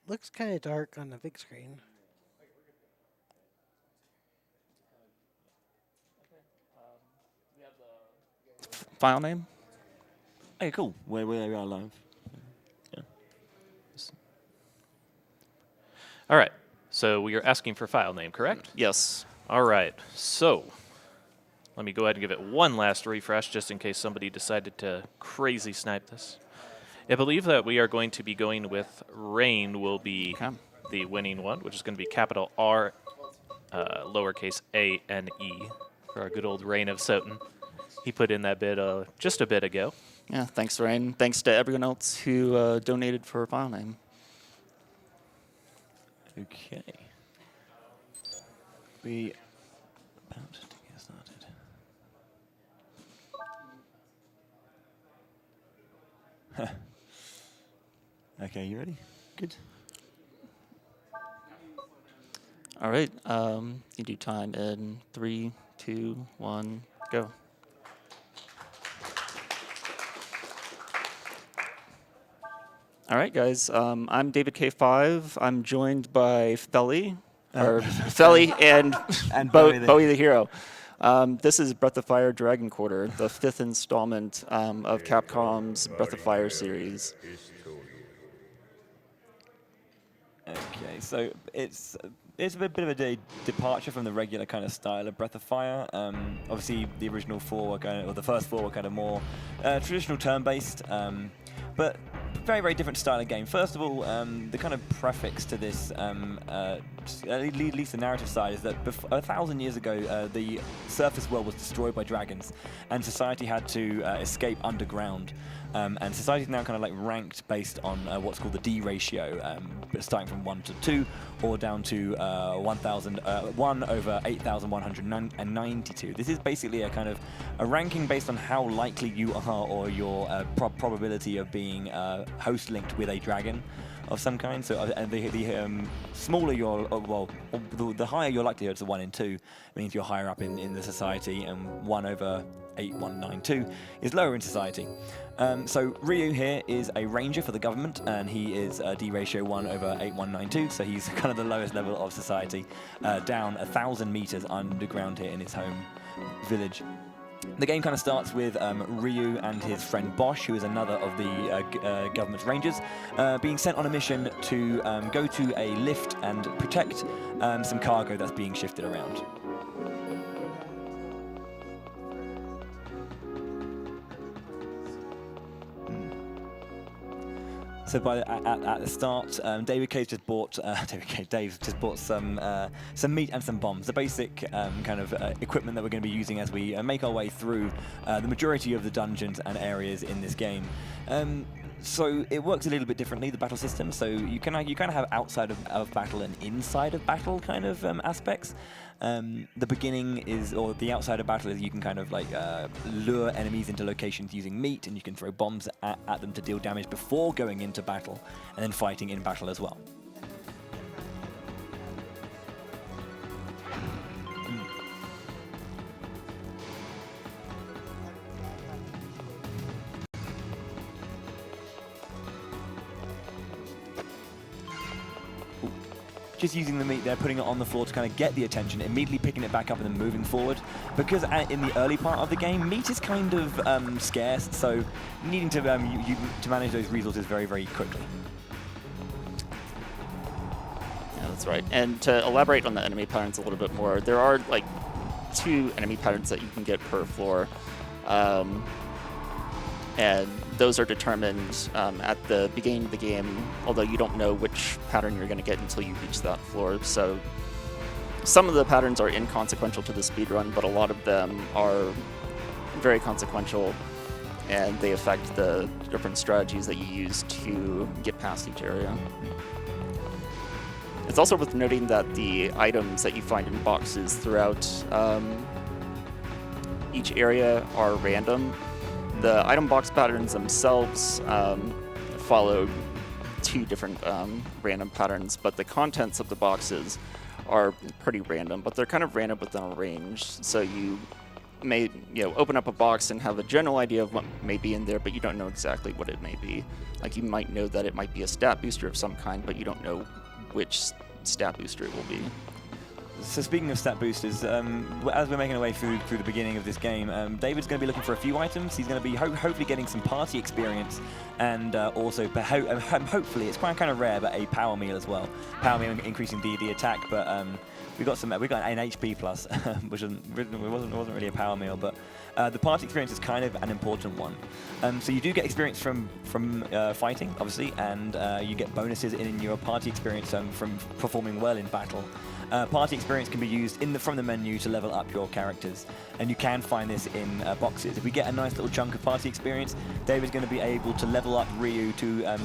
Looks kind of dark on the big screen. File name? Okay, cool. We are live. Yeah. All right. So we are asking for file name, correct? Yes. All right. So let me go ahead and give it one last refresh just in case somebody decided to crazy snipe this. I believe that we are going to be going with Rain will be the winning one, which is going to be capital R, lowercase A-N-E, for our good old Rain of Soten. He put in that bid just a bit ago. Yeah, thanks, Rain. Thanks to everyone else who donated for a file name. Okay. We about to get started. Okay, you ready? Good. All right. You do time in 3, 2, 1, go. All right, guys. I'm DavidK5. I'm joined by Felly, and Bowie the Hero. This is Breath of Fire Dragon Quarter, the 5th installment of Capcom's Breath of Fire series. Okay, so it's a bit of a departure from the regular kind of style of Breath of Fire. Obviously, the original 4 were kind of, or the first 4 were kind of more traditional turn-based, but very, very different style of game. First of all, the kind of prefix to this, at least the narrative side, is that 1,000 years ago, the surface world was destroyed by dragons, and society had to escape underground. And society is now kind of like ranked based on what's called the D ratio, starting from 1 to 2, or down to 1 over 8,192. This is basically a kind of a ranking based on how likely you are, or your probability of being host linked with a dragon of some kind. So the smaller your, the higher your likelihood to 1 in 2 means you're higher up in the society, and 1 over 8,192 is lower in society. So Ryu here is a ranger for the government, and he is D ratio 1 over 8,192, so he's kind of the lowest level of society, down 1,000 meters underground here in his home village. The game kind of starts with Ryu and his friend Bosch, who is another of the government's rangers, being sent on a mission to go to a lift and protect some cargo that's being shifted around. So at the start, Dave just bought some meat and some bombs, the basic kind of equipment that we're going to be using as we make our way through the majority of the dungeons and areas in this game. So it works a little bit differently, the battle system. So you kind of have outside of battle and inside of battle kind of aspects. The beginning is, or the outside of battle is, you can kind of like lure enemies into locations using meat, and you can throw bombs at them to deal damage before going into battle, and then fighting in battle as well. Just using the meat there, putting it on the floor to kind of get the attention, immediately picking it back up and then moving forward. Because in the early part of the game, meat is kind of scarce, so needing to to manage those resources very, very quickly. Yeah, that's right. And to elaborate on the enemy patterns a little bit more, there are like 2 enemy patterns that you can get per floor. And those are determined at the beginning of the game, although you don't know which pattern you're going to get until you reach that floor. So some of the patterns are inconsequential to the speedrun, but a lot of them are very consequential, and they affect the different strategies that you use to get past each area. It's also worth noting that the items that you find in boxes throughout each area are random. The item box patterns themselves follow 2 different random patterns, but the contents of the boxes are pretty random, but they're kind of random within a range. So you may open up a box and have a general idea of what may be in there, but you don't know exactly what it may be. Like you might know that it might be a stat booster of some kind, but you don't know which stat booster it will be. So speaking of stat boosters, as we're making our way through the beginning of this game, David's going to be looking for a few items. He's going to be hopefully getting some party experience, and also hopefully it's quite kind of rare, but a power meal as well. Power meal increasing the attack, but we got an HP plus, which wasn't really a power meal, but the party experience is kind of an important one. So you do get experience from fighting, obviously, and you get bonuses in your party experience from performing well in battle. Party experience can be used from the menu to level up your characters, and you can find this in boxes. If we get a nice little chunk of party experience, David's going to be able to level up Ryu to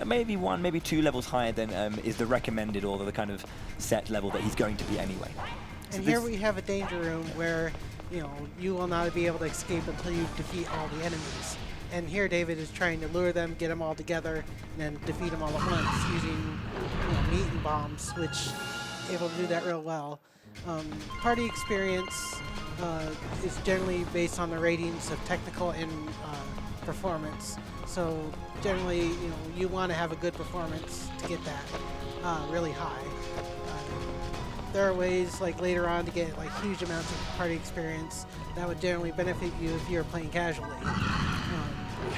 maybe 1, maybe 2 levels higher than is the recommended or the kind of set level that he's going to be anyway. And here we have a danger room where you will not be able to escape until you defeat all the enemies. And here David is trying to lure them, get them all together, and then defeat them all at once using meat and bombs, which able to do that real well. Party experience is generally based on the ratings of technical and performance. So generally, you want to have a good performance to get that really high. There are ways like later on to get like huge amounts of party experience that would generally benefit you if you're playing casually.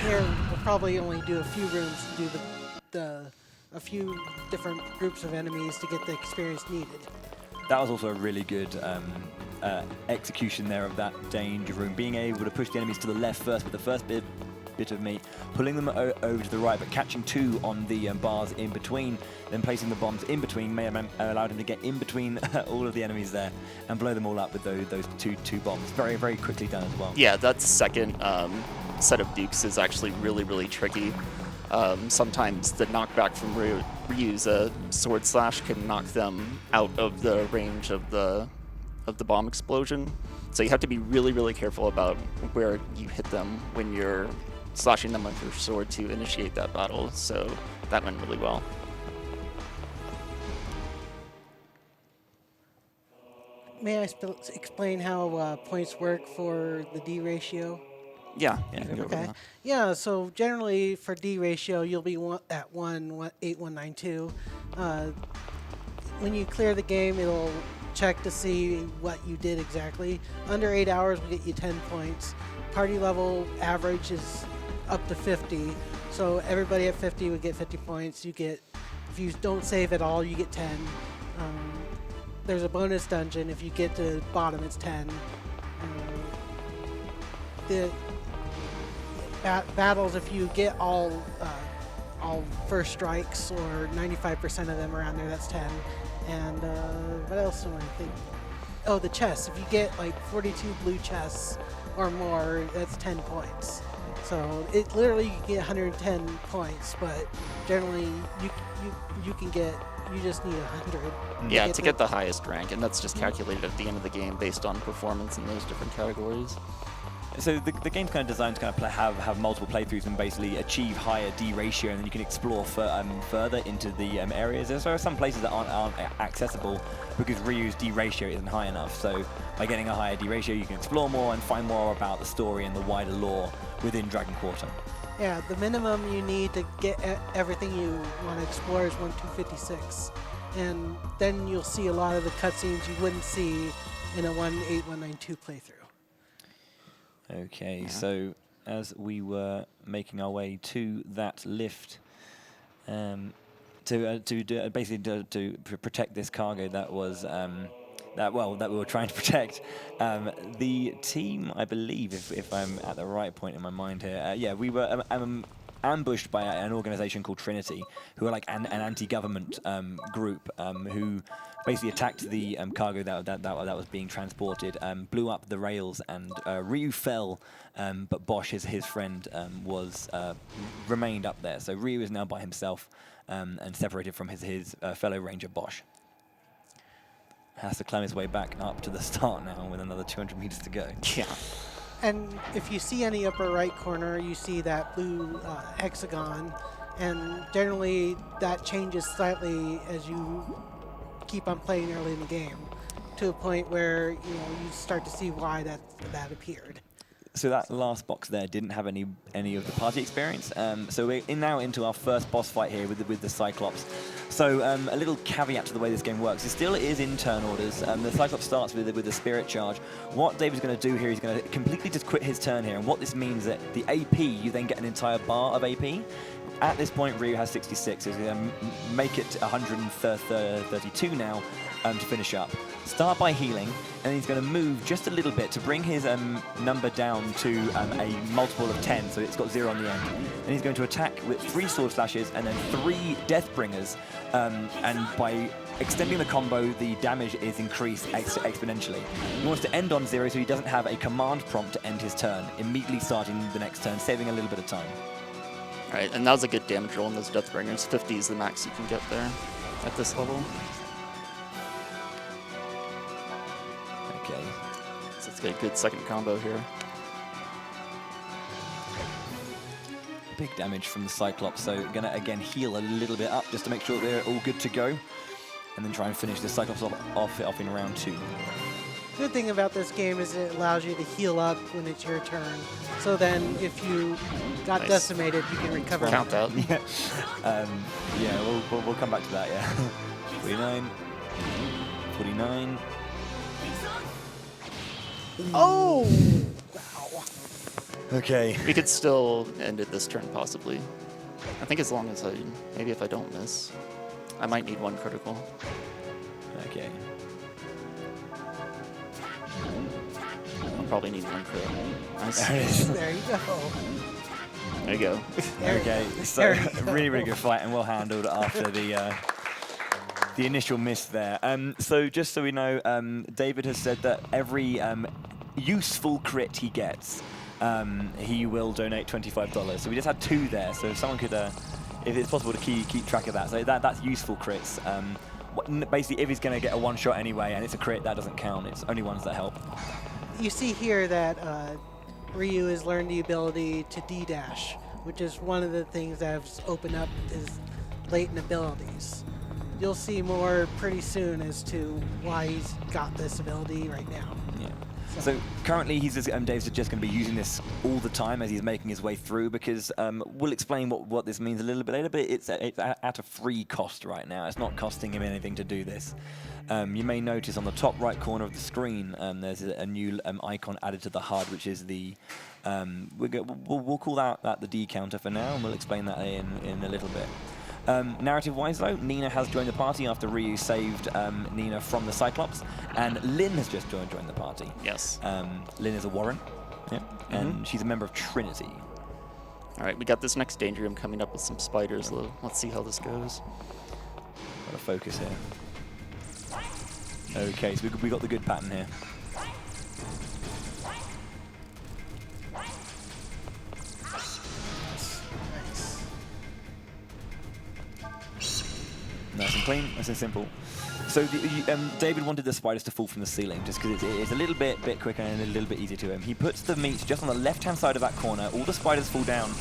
Here we'll probably only do a few rooms to do a few different groups of enemies to get the experience needed. That was also a really good execution there of that danger room, being able to push the enemies to the left first with the first bit of meat, pulling them over to the right, but catching 2 on the bars in between, then placing the bombs in between may have allowed him to get in between all of the enemies there and blow them all up with those two bombs. Very, very quickly done as well. Yeah, that second set of dukes is actually really, really tricky. Sometimes the knockback from Ryu's sword slash can knock them out of the range of the bomb explosion. So you have to be really, really careful about where you hit them when you're slashing them with your sword to initiate that battle. So that went really well. May I explain how points work for the D ratio? Yeah, you can go over Okay. that. Yeah, so generally for D ratio, you'll be at 1.8192. When you clear the game, it'll check to see what you did exactly. Under 8 hours will get you 10 points. Party level average is up to 50. So everybody at 50 would get 50 points. If you don't save at all, you get 10. There's a bonus dungeon. If you get to the bottom, it's 10. The battles, if you get all first strikes or 95% of them around there, that's 10. And what else do I think? Oh, the chests. If you get like 42 blue chests or more, that's 10 points. So it literally you get 110 points, but generally you just need 100. Yeah, to get the highest rank, and that's just calculated at the end of the game based on performance in those different categories. So the game's kind of designed to kind of have multiple playthroughs and basically achieve higher D ratio, and then you can explore further into the areas. There are some places that aren't accessible because Ryu's D ratio isn't high enough. So by getting a higher D ratio, you can explore more and find more about the story and the wider lore within Dragon Quarter. Yeah, the minimum you need to get everything you want to explore is 1.256, and then you'll see a lot of the cutscenes you wouldn't see in a 1.8192 playthrough. Okay, so as we were making our way to that lift, to protect this cargo that was that we were trying to protect, the team, I believe, if I'm at the right point in my mind here, we were ambushed by an organization called Trinity, who are like an anti-government group who basically attacked the cargo that was being transported, blew up the rails, and Ryu fell, but Bosch, his friend, remained up there. So Ryu is now by himself and separated from his fellow ranger Bosch. Has to climb his way back up to the start now with another 200 meters to go. Yeah. And if you see any upper right corner, you see that blue hexagon, and generally that changes slightly as you keep on playing early in the game. to a point where you start to see why that appeared. So that last box there didn't have any of the party experience. So we're now into our first boss fight here with the Cyclops. So a little caveat to the way this game works. It still is in turn orders. The Cyclops starts with the Spirit Charge. What David's going to do here, he's going to completely just quit his turn here. And what this means that the AP, you then get an entire bar of AP. At this point, Ryu has 66. He's going to make it 132 now to finish up. Start by healing, and he's going to move just a little bit to bring his number down to a multiple of 10, so it's got 0 on the end. And he's going to attack with 3 sword slashes and then 3 Deathbringers, and by extending the combo, the damage is increased exponentially. He wants to end on 0, so he doesn't have a command prompt to end his turn, immediately starting the next turn, saving a little bit of time. All right, and that was a good damage roll on those Deathbringers. 50 is the max you can get there at this level. Okay. So let's get a good second combo here. Big damage from the Cyclops, so gonna again heal a little bit up just to make sure they're all good to go, and then try and finish the Cyclops off in round 2. Good thing about this game is it allows you to heal up when it's your turn. So then if you got decimated, you can recover. Count that. Yeah, we'll come back to that, yeah. 49. 49. Oh! Wow. Okay. We could still end it this turn, possibly. I think as long as maybe if I don't miss. I might need 1 critical. Okay. I'll probably need 1 crit. Nice. There it is. There you go. There you go. Okay, so really good fight and well handled after the initial miss there. So just so we know, David has said that every useful crit he gets, he will donate $25. So we just had 2 there. So if someone could, if it's possible to keep track of that, so that's useful crits. Basically, if he's going to get a 1-shot anyway and it's a crit, that doesn't count. It's only ones that help. You see here that Ryu has learned the ability to D-dash, which is one of the things that has opened up his latent abilities. You'll see more pretty soon as to why he's got this ability right now. Yeah. So currently, Dave's just going to be using this all the time as he's making his way through, because we'll explain what this means a little bit later, but it's at a free cost right now. It's not costing him anything to do this. You may notice on the top right corner of the screen, there's a new icon added to the HUD, which is the we'll call that the D counter for now, and we'll explain that in a little bit. Narrative-wise, though, Nina has joined the party after Ryu saved Nina from the Cyclops, and Lynn has just joined the party. Yes. Lynn is a Warren, yeah, and she's a member of Trinity. All right, we got this next danger room coming up with some spiders. Let's see how this goes. Got to focus here. Okay, so we got the good pattern here. Nice and clean, nice and simple. So David wanted the spiders to fall from the ceiling just because it's a little bit quicker and a little bit easier to him. He puts the meat just on the left-hand side of that corner. All the spiders fall down,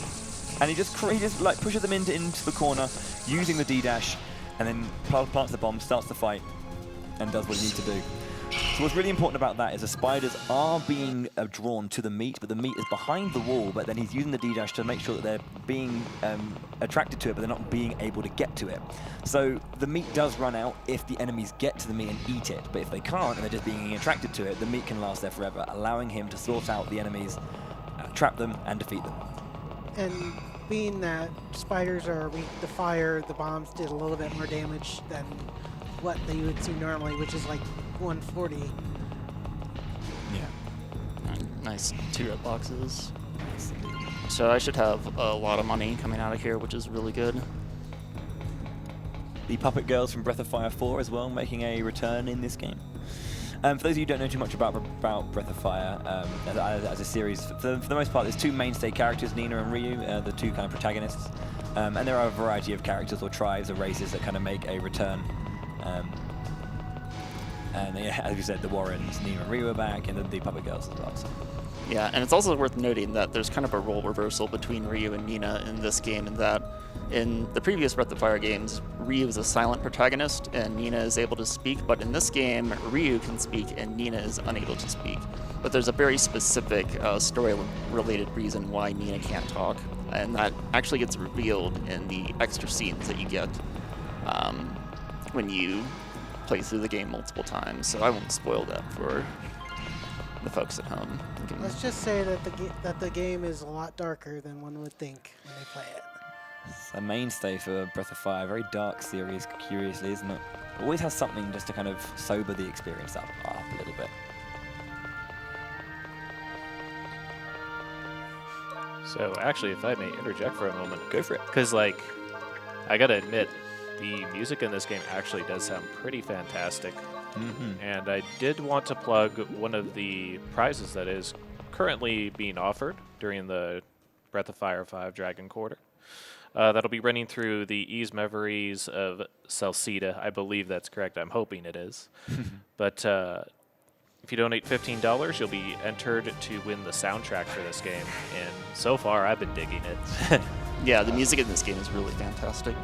and he just like pushes them into the corner using the D-dash, and then plants the bomb, starts the fight, and does what he needs to do. So what's really important about that is the spiders are being drawn to the meat, but the meat is behind the wall, but then he's using the D-dash to make sure that they're being attracted to it, but they're not being able to get to it. So the meat does run out if the enemies get to the meat and eat it, but if they can't and they're just being attracted to it, the meat can last there forever, allowing him to sort out the enemies, trap them, and defeat them. And being that spiders are weak to fire, the bombs did a little bit more damage than what you would see normally, which is like 140. Yeah. Nice 2 red boxes. So I should have a lot of money coming out of here, which is really good. The Puppet Girls from Breath of Fire 4 as well, making a return in this game. For those of you who don't know too much about Breath of Fire as a series, for the most part, there's 2 mainstay characters, Nina and Ryu, the 2 kind of protagonists. And there are a variety of characters or tribes or races that kind of make a return. And yeah, as we said, the Warrens, Nina and Ryu are back, and the Puppet Girls as well. So. Yeah, and it's also worth noting that there's kind of a role reversal between Ryu and Nina in this game, in that In the previous Breath of Fire games, Ryu is a silent protagonist and Nina is able to speak, but in this game, Ryu can speak and Nina is unable to speak. But there's a very specific story-related reason why Nina can't talk, and that actually gets revealed in the extra scenes that you get when you play through the game multiple times, so I won't spoil that for the folks at home. Let's just say that the game is a lot darker than one would think when they play it. It's a mainstay for Breath of Fire, very dark series, curiously, isn't it? Always has something just to kind of sober the experience up a little bit. So actually, if I may interject for a moment. Go for it. Because, like, I gotta admit, the music in this game actually does sound pretty fantastic. And I did want to plug one of the prizes that is currently being offered during the Breath of Fire 5 Dragon Quarter. That'll be running through the Ease Memories of Salsida. I believe that's correct. I'm hoping it is. But if you donate $15, you'll be entered to win the soundtrack for this game. And so far, I've been digging it. Yeah, the music in this game is really fantastic.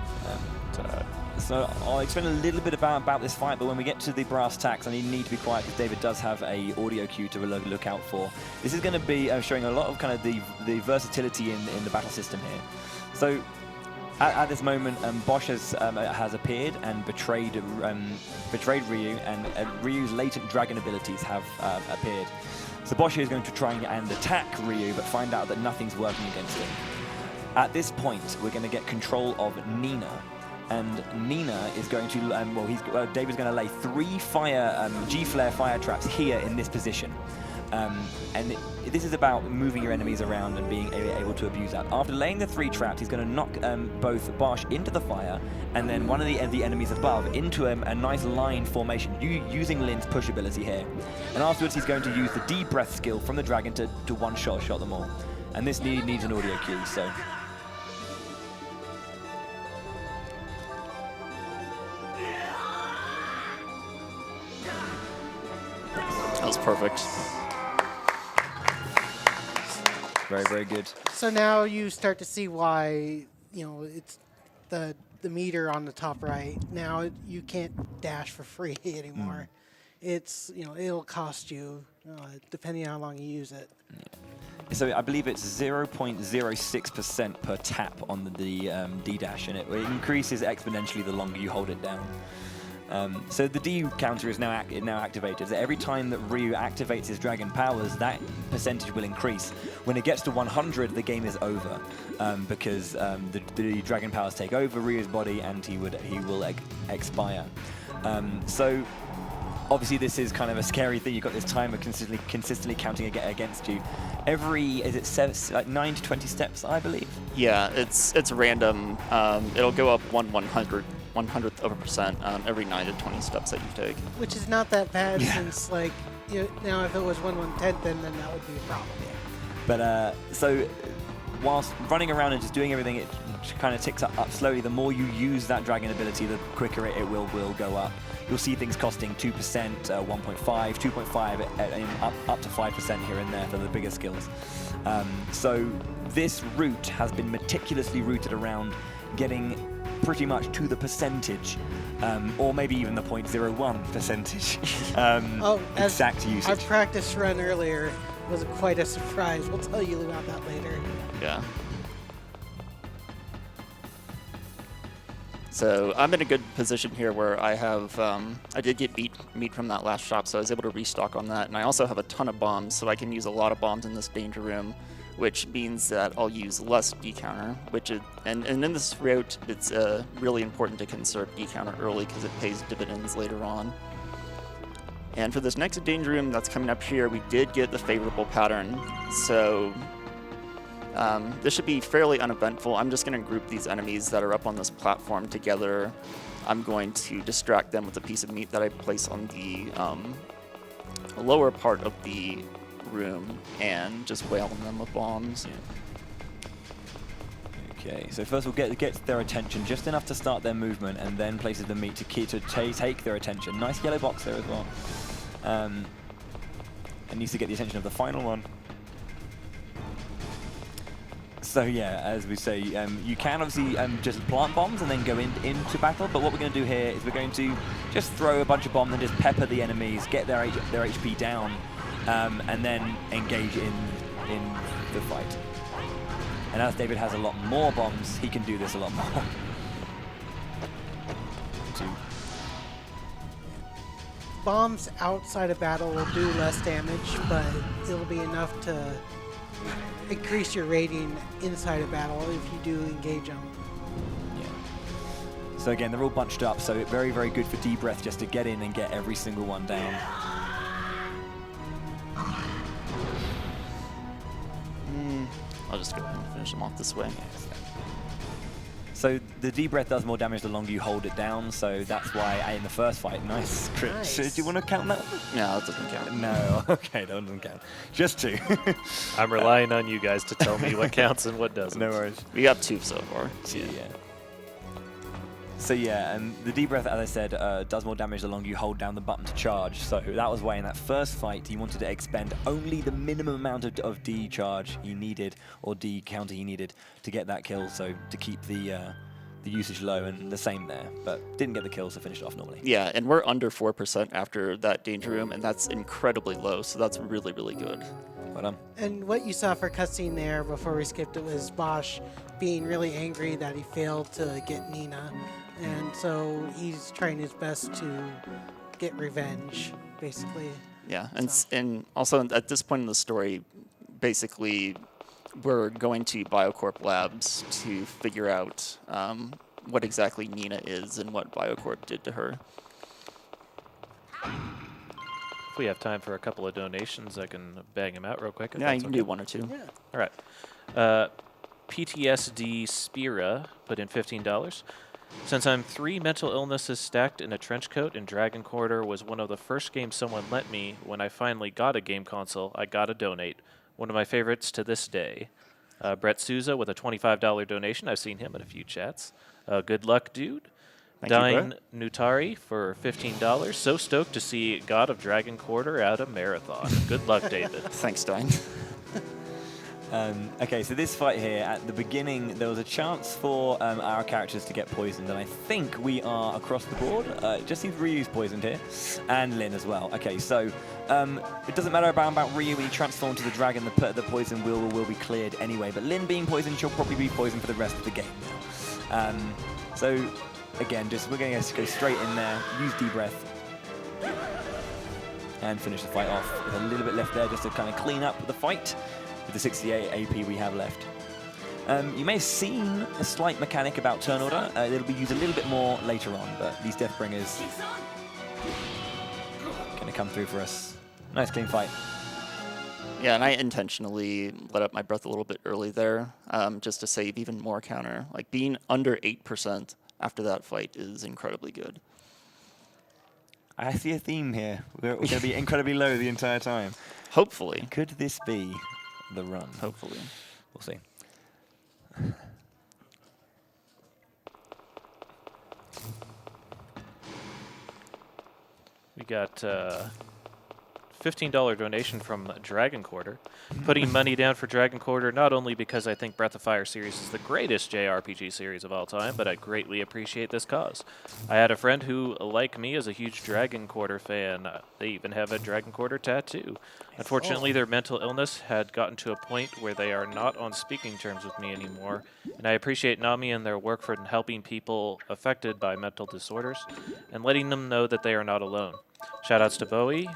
So I'll explain a little bit about this fight, but when we get to the brass tacks, I need to be quiet because David does have a audio cue to look out for. This is going to be showing a lot of kind of the versatility in the battle system here. So at this moment, Bosch has appeared and betrayed Ryu, and Ryu's latent dragon abilities have appeared. So Bosch is going to try and attack Ryu, but find out that nothing's working against him. At this point, we're going to get control of Nina. And Nina is going to, David's going to lay 3 G-Flare fire traps here in this position. And this is about moving your enemies around and being able to abuse that. After laying the 3 traps, he's going to knock both Bosch into the fire and then one of the enemies above into a nice line formation, using Lin's push ability here. And afterwards, he's going to use the D-Breath skill from the dragon to one-shot them all. And this needs an audio cue, so... That was perfect. Very, very good. So now you start to see why, it's the meter on the top right. Now you can't dash for free anymore. It's, it'll cost you, depending on how long you use it. So I believe it's 0.06% per tap on the D-dash, and it increases exponentially the longer you hold it down. So the D counter is now activated. So every time that Ryu activates his dragon powers, that percentage will increase. When it gets to 100, the game is over, because the dragon powers take over Ryu's body and he will expire. So obviously this is kind of a scary thing. You've got this timer consistently counting against you. Every 9 to 20 steps, I believe. Yeah, it's random. It'll go up 1/100th of a percent every 9 to 20 steps that you take. Which is not that bad, since now if it was 1/110th, then that would be a problem. But so whilst running around and just doing everything, it kind of ticks up slowly. The more you use that dragon ability, the quicker it will go up. You'll see things costing 2%, 1.5, 2.5, up to 5% here and there for the bigger skills. So this route has been meticulously routed around getting pretty much to the percentage, or maybe even the 0.01 percentage exact usage. Our practice run earlier was quite a surprise. We'll tell you about that later. Yeah. So I'm in a good position here where I have, I did get meat from that last shop, so I was able to restock on that. And I also have a ton of bombs, so I can use a lot of bombs in this danger room, which means that I'll use less D-counter, and in this route, it's really important to conserve D-counter early because it pays dividends later on. And for this next danger room that's coming up here, we did get the favorable pattern, so this should be fairly uneventful. I'm just going to group these enemies that are up on this platform together. I'm going to distract them with a piece of meat that I place on the lower part of the room and just wail on them with bombs. Okay, so first we'll get their attention just enough to start their movement, and then places the meat to take their attention. Nice yellow box there as well. It needs to get the attention of the final one. So yeah, as we say, you can obviously just plant bombs and then go into battle, but what we're going to do here is we're going to just throw a bunch of bombs and just pepper the enemies, get their HP down, and then engage in the fight. And as David has a lot more bombs, he can do this a lot more. Bombs outside of battle will do less damage, but it'll be enough to increase your rating inside of battle if you do engage them. Yeah. So again, they're all bunched up, so very, very good for D-Breath just to get in and get every single one down. I'll just go ahead and finish them off this way. So the D-Breath does more damage the longer you hold it down, so that's why in the first fight, nice crit. Nice. Do you want to count that? No, that doesn't count. No, okay, that doesn't count. Just 2. I'm relying on you guys to tell me what counts and what doesn't. No worries. We got 2 so far. Yeah. So yeah, and the D-Breath, as I said, does more damage the longer you hold down the button to charge. So that was why in that first fight he wanted to expend only the minimum amount of D charge he needed, or D counter he needed, to get that kill, so to keep the usage low, and the same there. But didn't get the kill, so finished it off normally. Yeah, and we're under 4% after that danger room, and that's incredibly low, so that's really, really good. Well done. And what you saw for cutscene there before we skipped it was Bosch being really angry that he failed to get Nina. And so he's trying his best to get revenge, basically. Yeah, and also at this point in the story, basically, we're going to Biocorp Labs to figure out what exactly Nina is and what Biocorp did to her. If we have time for a couple of donations, I can bang them out real quick. Yeah, you can do 1 or 2. Yeah. All right. PTSD Spira put in $15. Since I'm 3 mental illnesses stacked in a trench coat, and Dragon Quarter was one of the first games someone lent me when I finally got a game console, I gotta donate. One of my favorites to this day. Brett Souza with a $25 donation. I've seen him in a few chats. Good luck, dude. Thank you, Dine Nutari for $15. So stoked to see God of Dragon Quarter at a marathon. Good luck, David. Thanks, Dine. Okay, so this fight here, at the beginning, there was a chance for our characters to get poisoned, and I think we are across the board. It just seems Ryu's poisoned here, and Lin as well. Okay, so it doesn't matter about Ryu. When you transform to the dragon, the poison will be cleared anyway, but Lin being poisoned, she'll probably be poisoned for the rest of the game now. So, again, we're going to go straight in there, use D-Breath, and finish the fight off with a little bit left there just to kind of clean up the fight with the 68 AP we have left. You may have seen a slight mechanic about turn order. It'll be used a little bit more later on, but these Deathbringers going to come through for us. Nice clean fight. Yeah, and I intentionally let up my breath a little bit early there, just to save even more counter. Like, being under 8% after that fight is incredibly good. I see a theme here. We're going to be incredibly low the entire time. Hopefully. Could this be the run? Hopefully. We'll see. We got $15 donation from Dragon Quarter, putting money down for Dragon Quarter not only because I think Breath of Fire series is the greatest JRPG series of all time, but I greatly appreciate this cause. I had a friend who, like me, is a huge Dragon Quarter fan. They even have a Dragon Quarter tattoo. Unfortunately, their mental illness had gotten to a point where they are not on speaking terms with me anymore, and I appreciate Nami and their work for helping people affected by mental disorders and letting them know that they are not alone. Shoutouts to Bowie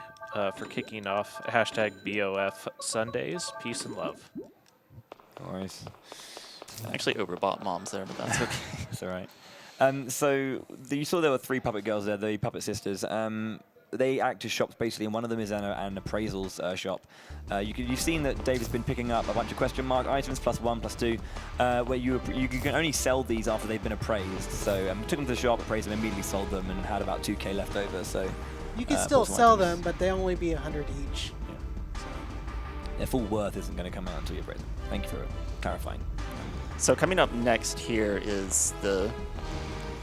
for kicking off #BOF Sundays. Peace and love. No worries. I actually overbought moms there, but that's okay. That's all right. So you saw there were 3 puppet girls there, the puppet sisters. They act as shops basically, and one of them is an appraisals shop. You've seen that David's been picking up a bunch of question mark items, +1, +2, where you can only sell these after they've been appraised. So took them to the shop, appraised them, immediately sold them, and had about 2K left over. So You can still sell them, but they only be 100 each. Yeah. So their full worth isn't going to come out until you appraise them. Thank you for clarifying. So coming up next here is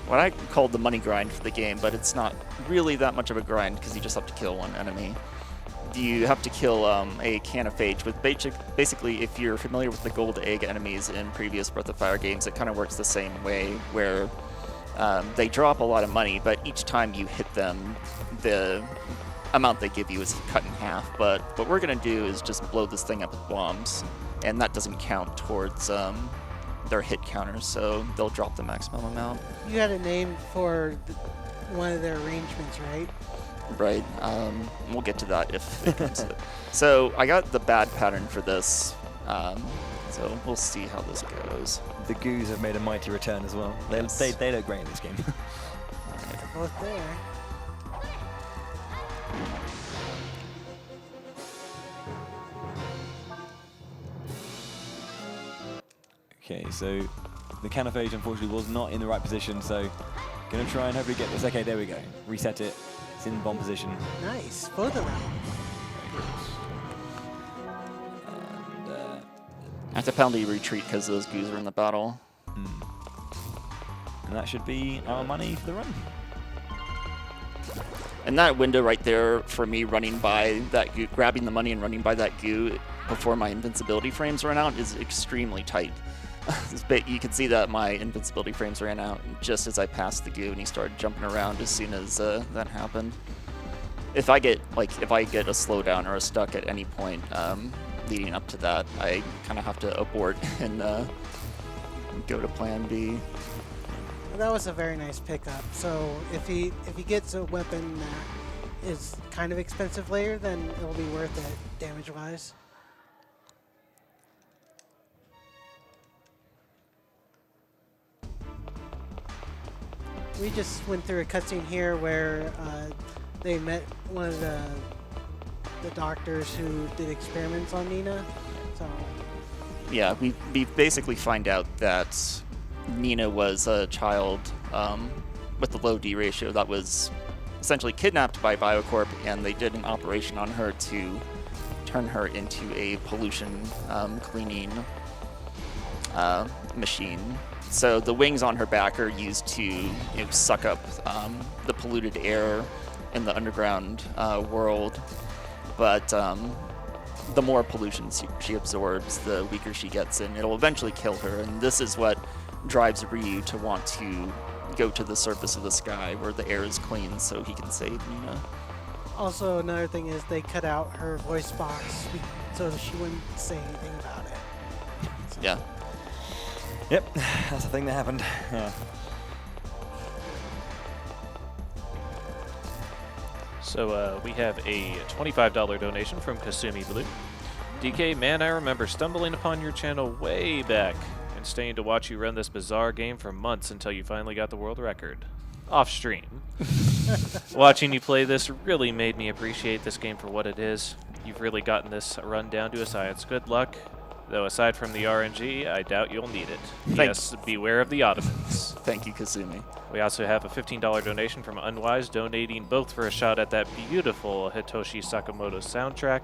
what I called the money grind for the game, but it's not really that much of a grind because you just have to kill one enemy. you have to kill a Canophage. With basically, if you're familiar with the gold egg enemies in previous Breath of Fire games, it kind of works the same way, where they drop a lot of money, but each time you hit them, the amount they give you is cut in half. But what we're going to do is just blow this thing up with bombs, and that doesn't count towards their hit counters, so they'll drop the maximum amount. You had a name for one of their arrangements, right? Right. We'll get to that if it comes to it. So I got the bad pattern for this, so we'll see how this goes. The goos have made a mighty return as well. They look great in this game. They're both there. Okay, so the Canophage unfortunately was not in the right position, so gonna try and hopefully get this. Okay, there we go. Reset it. It's in bomb position. Nice, both of them. And I have to penalty retreat because those goos are in the battle. and that should be our money for the run. And that window right there for me running by that goo, grabbing the money and running by that goo before my invincibility frames run out is extremely tight. You can see that my invincibility frames ran out just as I passed the goo and he started jumping around as soon as that happened. If I get a slowdown or a stuck at any point leading up to that, I kind of have to abort and go to plan B. Well, that was a very nice pickup. So if he gets a weapon that is kind of expensive later, then it'll be worth it damage-wise. We just went through a cutscene here where they met one of the doctors who did experiments on Nina. So Yeah, we basically find out that Nina was a child with a low D ratio that was essentially kidnapped by Biocorp, and they did an operation on her to turn her into a pollution cleaning machine. So the wings on her back are used to suck up the polluted air in the underground world, but the more pollution she absorbs, the weaker she gets, and it'll eventually kill her. And this is what drives Ryu to want to go to the surface of the sky where the air is clean so he can save Nina. also another thing is they cut out her voice box so she wouldn't say anything about it. So. Yeah. Yep, that's the thing that happened. Yeah. So we have a $25 donation from Kasumi Blue. DK, man, I remember stumbling upon your channel way back and staying to watch you run this bizarre game for months until you finally got the world record. Off stream. Watching you play this really made me appreciate this game for what it is. You've really gotten this run down to a science. Good luck. Though aside from the RNG, I doubt you'll need it. Yes, beware of the Ottomans. Thank you, Kasumi. We also have a $15 donation from Unwise, donating both for a shot at that beautiful Hitoshi Sakamoto soundtrack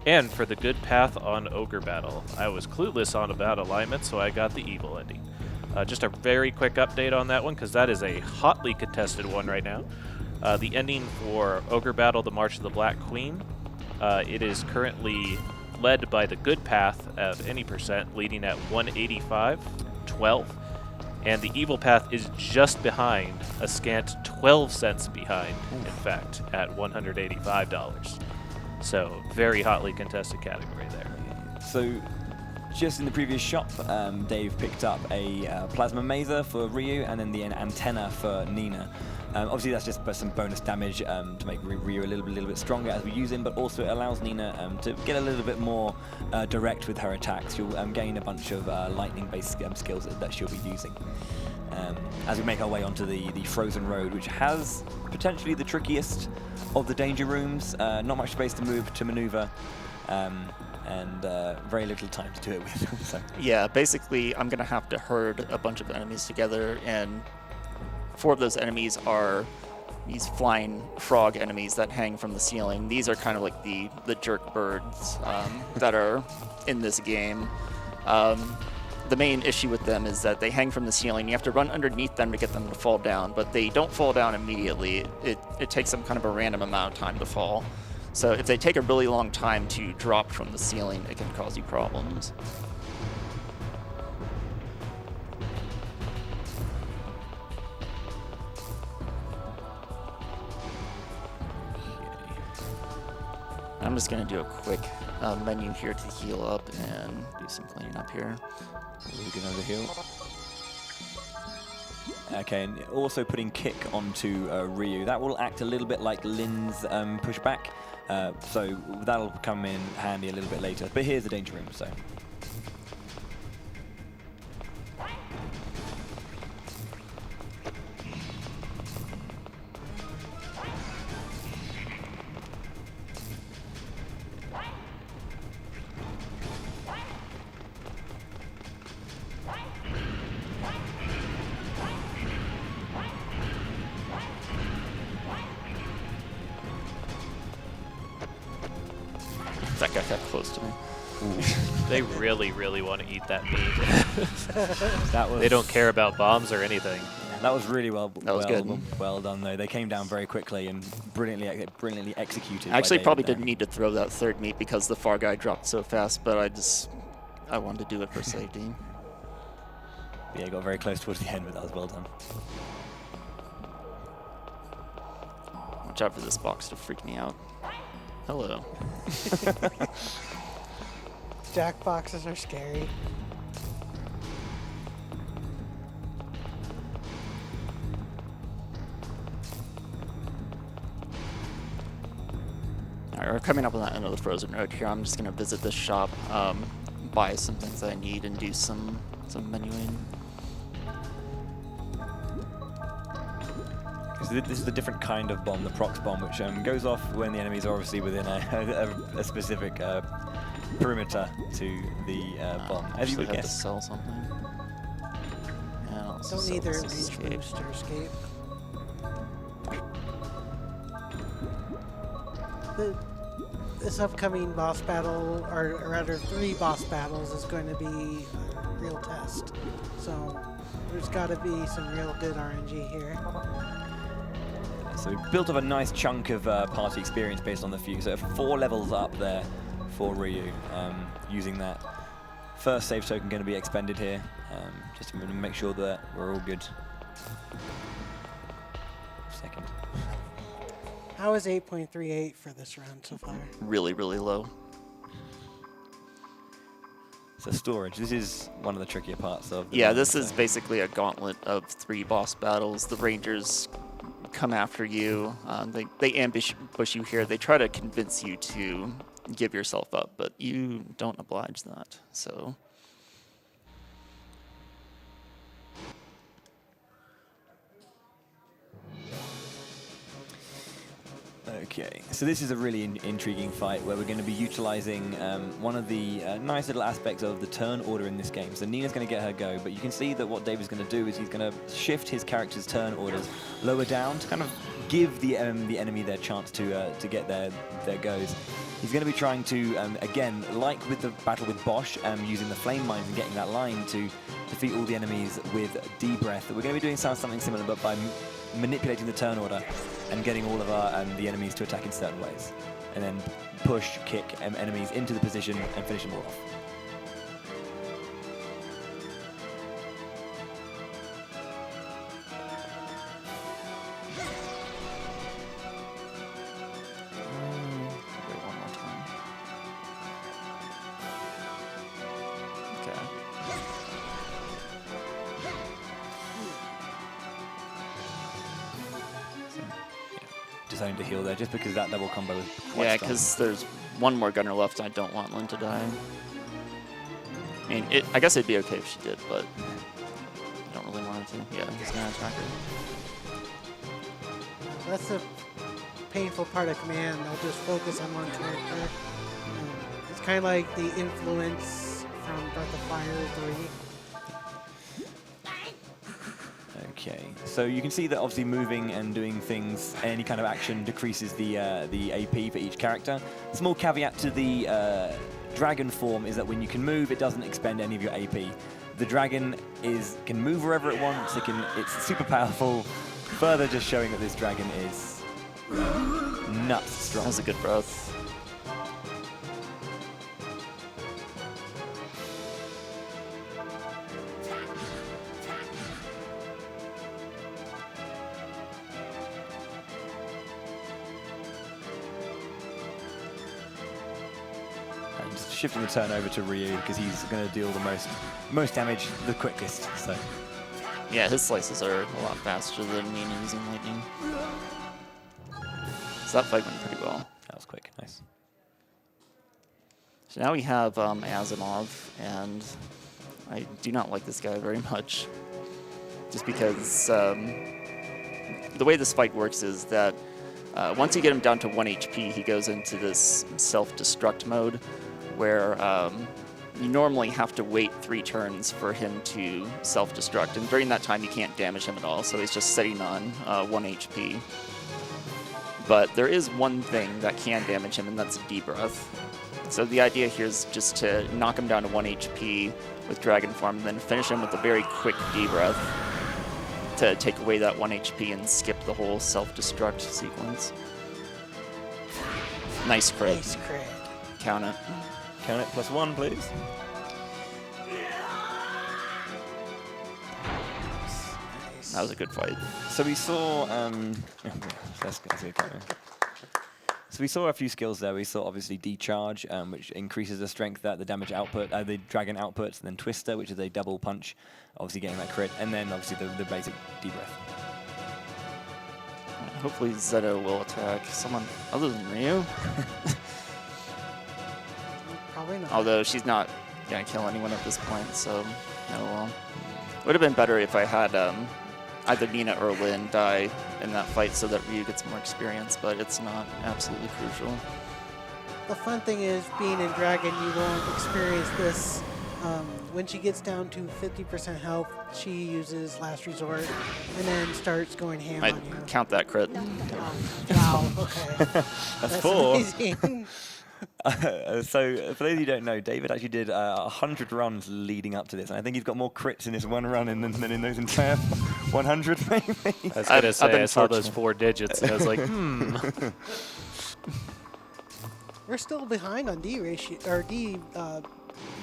and for the good path on Ogre Battle. I was clueless on about alignment, so I got the evil ending. Just a very quick update on that one, because that is a hotly contested one right now. The ending for Ogre Battle, the March of the Black Queen, it is currently led by the good path of any percent, leading at 185.12, and the evil path is just behind, a scant 12 cents behind, in fact, at $185. So very hotly contested category there. So just in the previous shop, Dave picked up a plasma mazer for Ryu and then the antenna for Nina. Obviously that's just some bonus damage to make Ryu a little bit stronger as we use him, but also it allows Nina to get a little bit more direct with her attacks. She'll gain a bunch of lightning-based skills that she'll be using. As we make our way onto the frozen road, which has potentially the trickiest of the danger rooms. Not much space to maneuver, and very little time to do it with. So. Yeah, basically I'm going to have to herd a bunch of enemies together, and 4 of those enemies are these flying frog enemies that hang from the ceiling. These are kind of like the jerk birds that are in this game. The main issue with them is that they hang from the ceiling. You have to run underneath them to get them to fall down, but they don't fall down immediately. It takes them kind of a random amount of time to fall. So if they take a really long time to drop from the ceiling, it can cause you problems. I'm just going to do a quick menu here to heal up and do some cleaning up here. Really good over heal. Okay, and also putting kick onto Ryu. That will act a little bit like Lin's pushback, so that'll come in handy a little bit later. But here's the danger room, so. That guy got close to me. They really, really want to eat that meat. That was, They don't care about bombs or anything. that was really well done, though. They came down very quickly and brilliantly executed. I actually by probably David didn't need to throw that third meat because the far guy dropped so fast, but I wanted to do it for safety. there. Yeah, got very close towards the end, but that was well done. Watch out for this box to freak me out. Hello. Jack boxes are scary. Alright, we're coming up on that end of the frozen road here. I'm just gonna visit this shop, buy some things that I need, and do some menuing. So this is a different kind of bomb, the prox bomb, which goes off when the enemies are obviously within a specific perimeter to the bomb. As you would have to guess. sell something. Yeah, I'll also Don't sell need their this range escape. boost or escape. This upcoming boss battle, or rather 3 boss battles, is going to be a real test. So there's got to be some real good RNG here. So we built up a nice chunk of party experience based on the few. So 4 levels up there for Ryu, using that. First save token going to be expended here, just to make sure that we're all good. Second. How is 8.38 for this run so far? Really, really low. So storage, this is one of the trickier parts of the Yeah, run, this so. is basically a gauntlet of 3 boss battles. The Rangers come after you. They ambush you here. They try to convince you to give yourself up, but you don't oblige that. So. Okay, so this is a really intriguing fight where we're going to be utilizing one of the nice little aspects of the turn order in this game. So Nina's going to get her go, but you can see that what David's going to do is he's going to shift his character's turn orders lower down to kind of give the enemy their chance to get their goes. He's going to be trying to, again, like with the battle with Bosch, using the flame mines and getting that line to defeat all the enemies with D-breath. We're going to be doing something similar, but by manipulating the turn order and getting all of the enemies to attack in certain ways, and then push, kick enemies into the position and finish them all off. Wait one more time. Okay. Deciding to heal there just because that double combo is quite Yeah, strong. because there's one more gunner left. I don't want Lynn to die. I mean, I guess it'd be okay if she did, but I don't really want her to. Yeah, he's gonna attack her. That's the painful part of command. They'll just focus on one character. It's kind of like the influence from Breath of Fire 3. Okay, so you can see that obviously moving and doing things, any kind of action decreases the AP for each character. Small caveat to the dragon form is that when you can move, it doesn't expend any of your AP. The dragon can move wherever it wants. It's super powerful. Further, just showing that this dragon is nuts strong. That was a good breath. shifting the turn over to Ryu because he's going to deal the most damage the quickest. So Yeah, his slices are a lot faster than me using lightning. So that fight went pretty well. that was quick. Nice. So now we have Asimov, and I do not like this guy very much. Just because the way this fight works is that once you get him down to 1 HP, he goes into this self-destruct mode where you normally have to wait 3 turns for him to self-destruct. And during that time, you can't damage him at all, so he's just sitting on 1 HP. But there is one thing that can damage him, and that's Debrief. So the idea here is just to knock him down to 1 HP with Dragon Form, and then finish him with a very quick Debrief to take away that 1 HP and skip the whole self-destruct sequence. Nice crit. Nice crit. Count it. Count it +1, please. Nice. That was a good fight. So we saw, let's get going. So we saw a few skills there. We saw obviously Decharge, which increases the strength that the damage output, the dragon outputs, and then Twister, which is a double punch, obviously getting that crit, and then obviously the basic Debrief. Hopefully Zeto will attack someone other than Ryu. Probably not. Although she's not going to kill anyone at this point, so oh well. Would have been better if I had either Nina or Lin die in that fight so that Ryu gets more experience, but it's not absolutely crucial. The fun thing is, being in Dragon, you won't experience this. When she gets down to 50% health, she uses Last Resort and then starts going ham I on you. count that crit. Wow, okay. That's 4. Amazing. So for those who don't know, David actually did 100 runs leading up to this, and I think he's got more crits in this one run than in those entire 100 maybe. I was going to say, been I saw those fortunate. 4 digits, and I was like, We're still behind on D ratio, or D,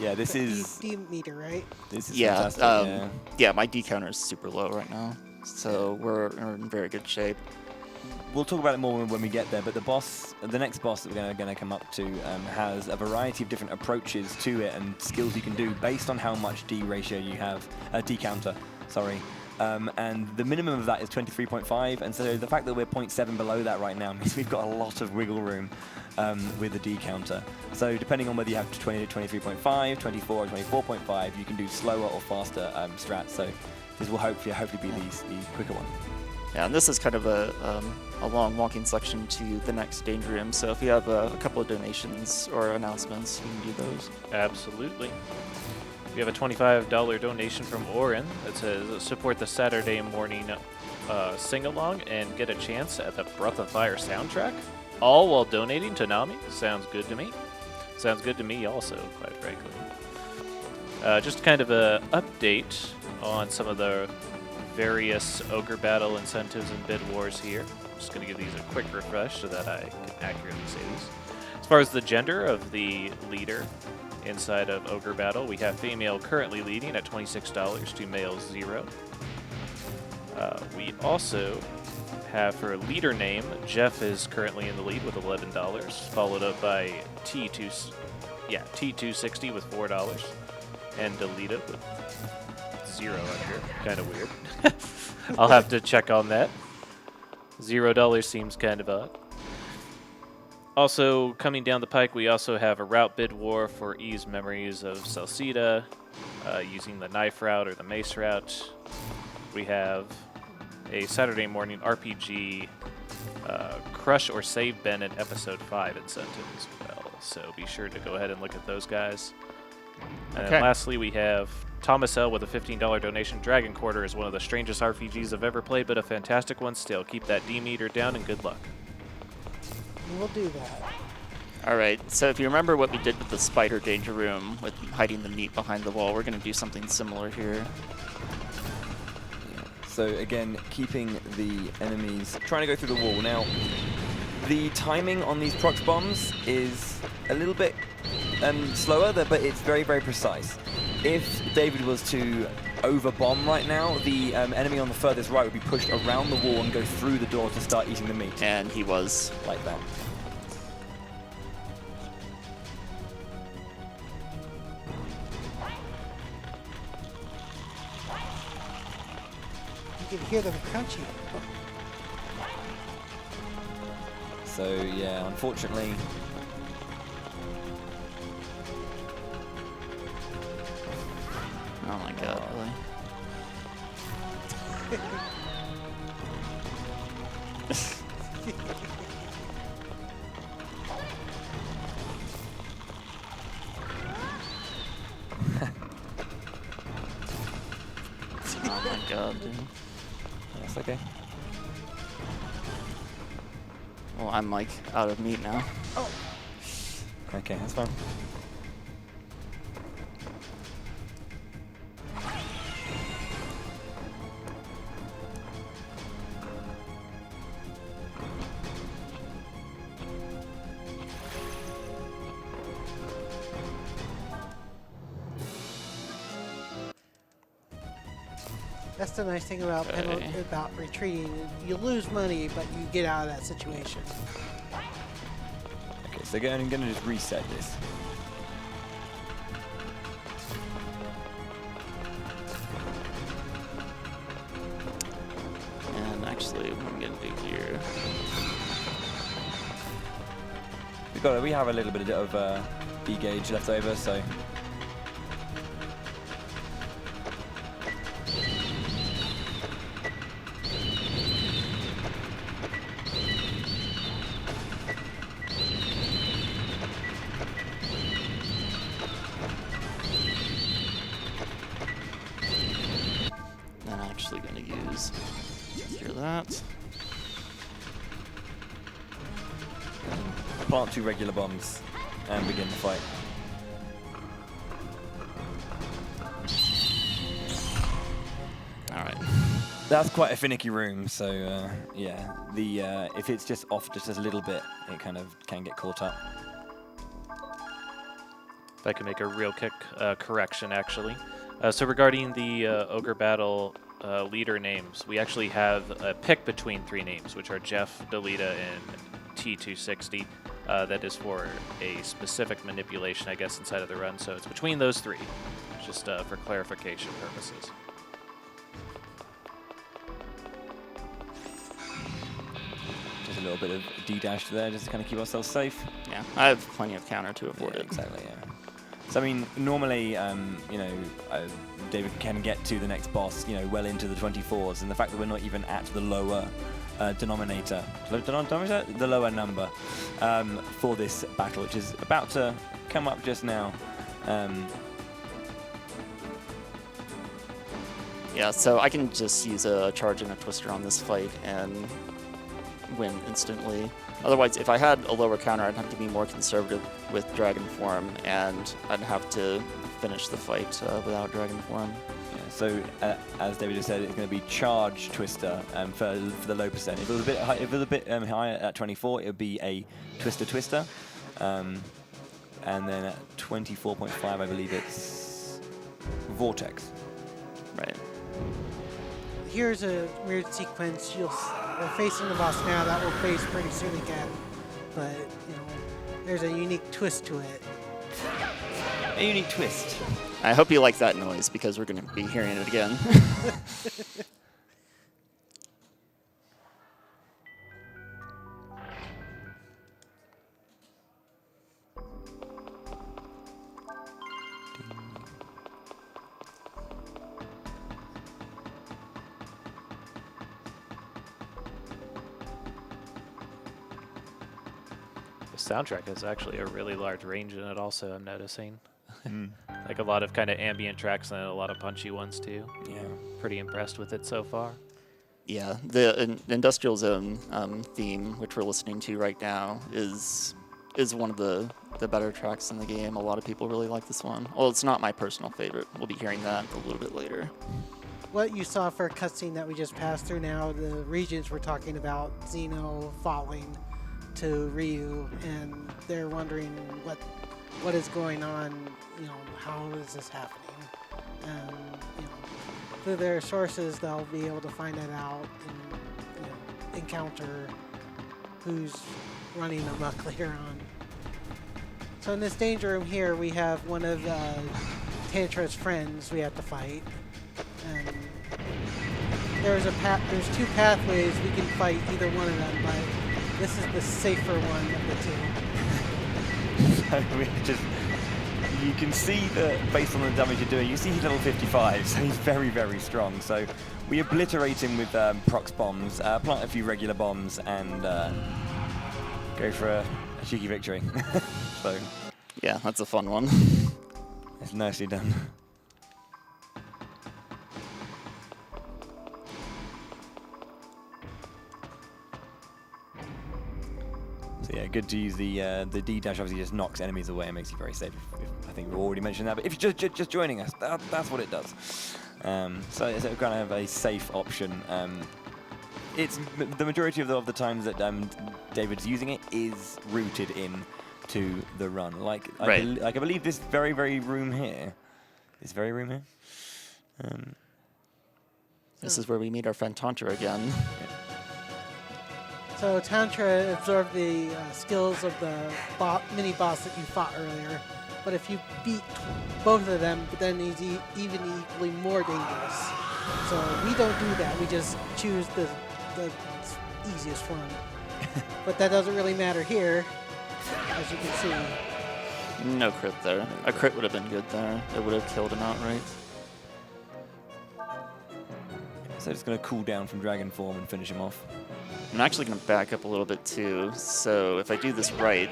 Yeah, this is D meter, right? Yeah, fantastic. yeah, my D counter is super low right now, so we're in very good shape. We'll talk about it more when we get there, but the next boss that we're going to come up to has a variety of different approaches to it and skills you can do based on how much D ratio you have, D counter, sorry. And the minimum of that is 23.5, and so the fact that we're 0.7 below that right now means we've got a lot of wiggle room with the D counter. So depending on whether you have 20, 23.5, 24, or 24.5, you can do slower or faster strats. So this will hopefully be the quicker one. Yeah, and this is kind of a long walking section to the next Danger Room, so if you have a couple of donations or announcements, you can do those. absolutely. We have a $25 donation from Oren that says, support the Saturday morning sing-along and get a chance at the Breath of Fire soundtrack, all while donating to Nami. Sounds good to me. Sounds good to me also, quite frankly. Just kind of an update on some of the various Ogre Battle incentives and bid wars here. I'm just going to give these a quick refresh so that I can accurately say these. As far as the gender of the leader inside of Ogre Battle, we have female currently leading at $26 to male 0. We also have for leader name, Jeff is currently in the lead with $11, followed up by T260 with $4, and Delita with 0 under. Kind of weird. I'll have to check on that. $0 seems kind of odd. Also, coming down the pike, we also have a route bid war for E's memories of Salcida, using the knife route or the mace route. We have a Saturday morning RPG Crush or Save Ben in Episode 5 incentive as well. So be sure to go ahead and look at those guys. And Okay. then lastly, we have Thomas L. with a $15 donation. Dragon Quarter is one of the strangest RPGs I've ever played, but a fantastic one still. Keep that D meter down and good luck. We'll do that. Alright, so if you remember what we did with the spider Danger Room, with hiding the meat behind the wall, we're going to do something similar here. So again, keeping the enemies trying to go through the wall. Now, the timing on these prox bombs is a little bit slower, but it's very, very precise. If David was to overbomb right now, the enemy on the furthest right would be pushed around the wall and go through the door to start eating the meat. And he was. Like that. You can hear them crunching. So yeah, unfortunately, Oh my god, really? Oh my god, dude. that's okay. Well, I'm like out of meat now. Okay, that's fine. That's the nice thing about Okay. about retreating. You lose money, but you get out of that situation. Okay, so I'm gonna just reset this. And actually, what I'm gonna do here. We have a little bit of B gauge left over, so. I'm actually gonna use secure that. Plant 2 regular bombs and begin the fight. All right. That's quite a finicky room, so yeah. If it's just off just a little bit, it kind of can get caught up. If I can make a real quick correction, actually. So regarding the Ogre Battle leader names, we actually have a pick between 3 names, which are Jeff, Delita, and T260. That is for a specific manipulation, I guess, inside of the run. So it's between those 3, just for clarification purposes. Just a little bit of D-dash there, just to kind of keep ourselves safe. Yeah, I have plenty of counter to avoid Yeah, it. exactly, yeah. So I mean, normally, you know, David can get to the next boss, you know, well into the 24s, and the fact that we're not even at the lower denominator, the lower number for this battle, which is about to come up just now. Yeah, so I can just use a charge and a twister on this fight and win instantly. Otherwise, if I had a lower counter, I'd have to be more conservative with Dragon Form, and I'd have to finish the fight without Dragon Form. Yeah, so as David just said, it's going to be charge twister for the low percent. If it was a bit higher at 24, it would be a twister, and then at 24.5, I believe it's vortex. Right. Here's a weird sequence. We're facing the boss now. That we'll face pretty soon again. But you know, there's a unique twist to it. A unique twist. I hope you like that noise, because we're going to be hearing it again. The soundtrack has actually a really large range in it also, I'm noticing. Mm. Like a lot of kind of ambient tracks and a lot of punchy ones too. Yeah. Pretty impressed with it so far. Yeah, the Industrial Zone theme, which we're listening to right now, is one of the better tracks in the game. A lot of people really like this one. Well, it's not my personal favorite. We'll be hearing that a little bit later. What you saw for a cutscene that we just passed through now, the Regents were talking about Xeno falling to Ryu, and they're wondering what is going on, you know, how is this happening? And, you know, through their sources, they'll be able to find that out and, you know, encounter who's running amok later on. So in this danger room here, we have one of Tantra's friends we have to fight. And there's two pathways we can fight either one of them, but this is the safer one of the two. So we just, you can see that based on the damage you're doing, you see he's level 55, so he's very, very strong. So we obliterate him with prox bombs, plant a few regular bombs, and go for a cheeky victory. So Yeah, that's a fun one. it's nicely done. So yeah, good to use the D dash. Obviously, just knocks enemies away and makes you very safe. I think we've already mentioned that, but if you're just joining us, that's what it does. So it's kind of a safe option. It's the majority of the times that David's using it is rooted in to the run. Like I believe this very room here. This very room here. This is where we meet our friend Tantra again. Yeah. So Tantra absorbed the skills of the mini-boss that you fought earlier, but if you beat both of them, then he's even equally more dangerous. So we don't do that, we just choose the easiest one. But that doesn't really matter here, as you can see. No crit there. A crit would have been good there. It would have killed him outright. So just going to cool down from Dragon Form and finish him off. I'm actually going to back up a little bit too. So if I do this right,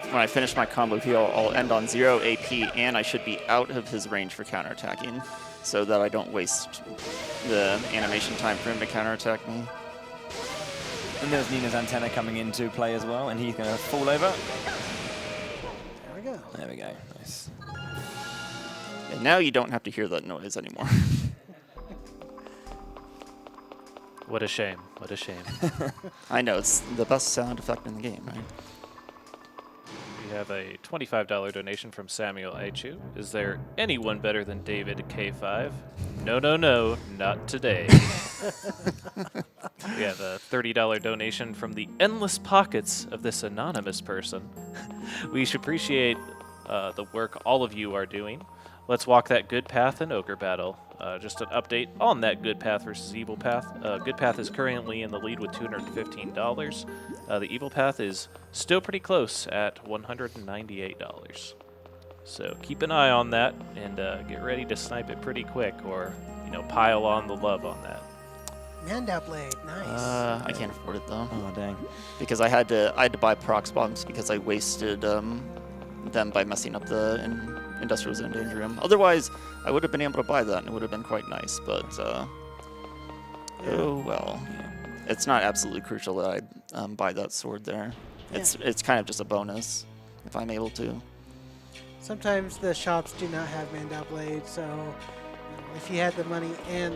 when I finish my combo heal, I'll end on 0 AP, and I should be out of his range for counterattacking, so that I don't waste the animation time for him to counterattack me. And there's Nina's antenna coming into play as well, and he's going to fall over. There we go. There we go. Nice. And now you don't have to hear that noise anymore. What a shame. What a shame. I know, it's the best sound effect in the game, right? We have a $25 donation from Samuel Aichu. Is there anyone better than DavidK5? No, not today. We have a $30 donation from the endless pockets of this anonymous person. We should appreciate the work all of you are doing. Let's walk that good path in Ogre Battle. Just an update on that good path versus evil path. Good path is currently in the lead with $215. The evil path is still pretty close at $198. So keep an eye on that and get ready to snipe it pretty quick, or pile on the love on that. Manda Blade, nice. I can't afford it though. Oh, dang. Because I had to buy prox bombs because I wasted them by messing up the Industrial Zone Danger Room. Otherwise, I would have been able to buy that, and it would have been quite nice, but oh well. Yeah. It's not absolutely crucial that I buy that sword there. Yeah. It's kind of just a bonus, if I'm able to. Sometimes the shops do not have Manda Blade, so if you had the money and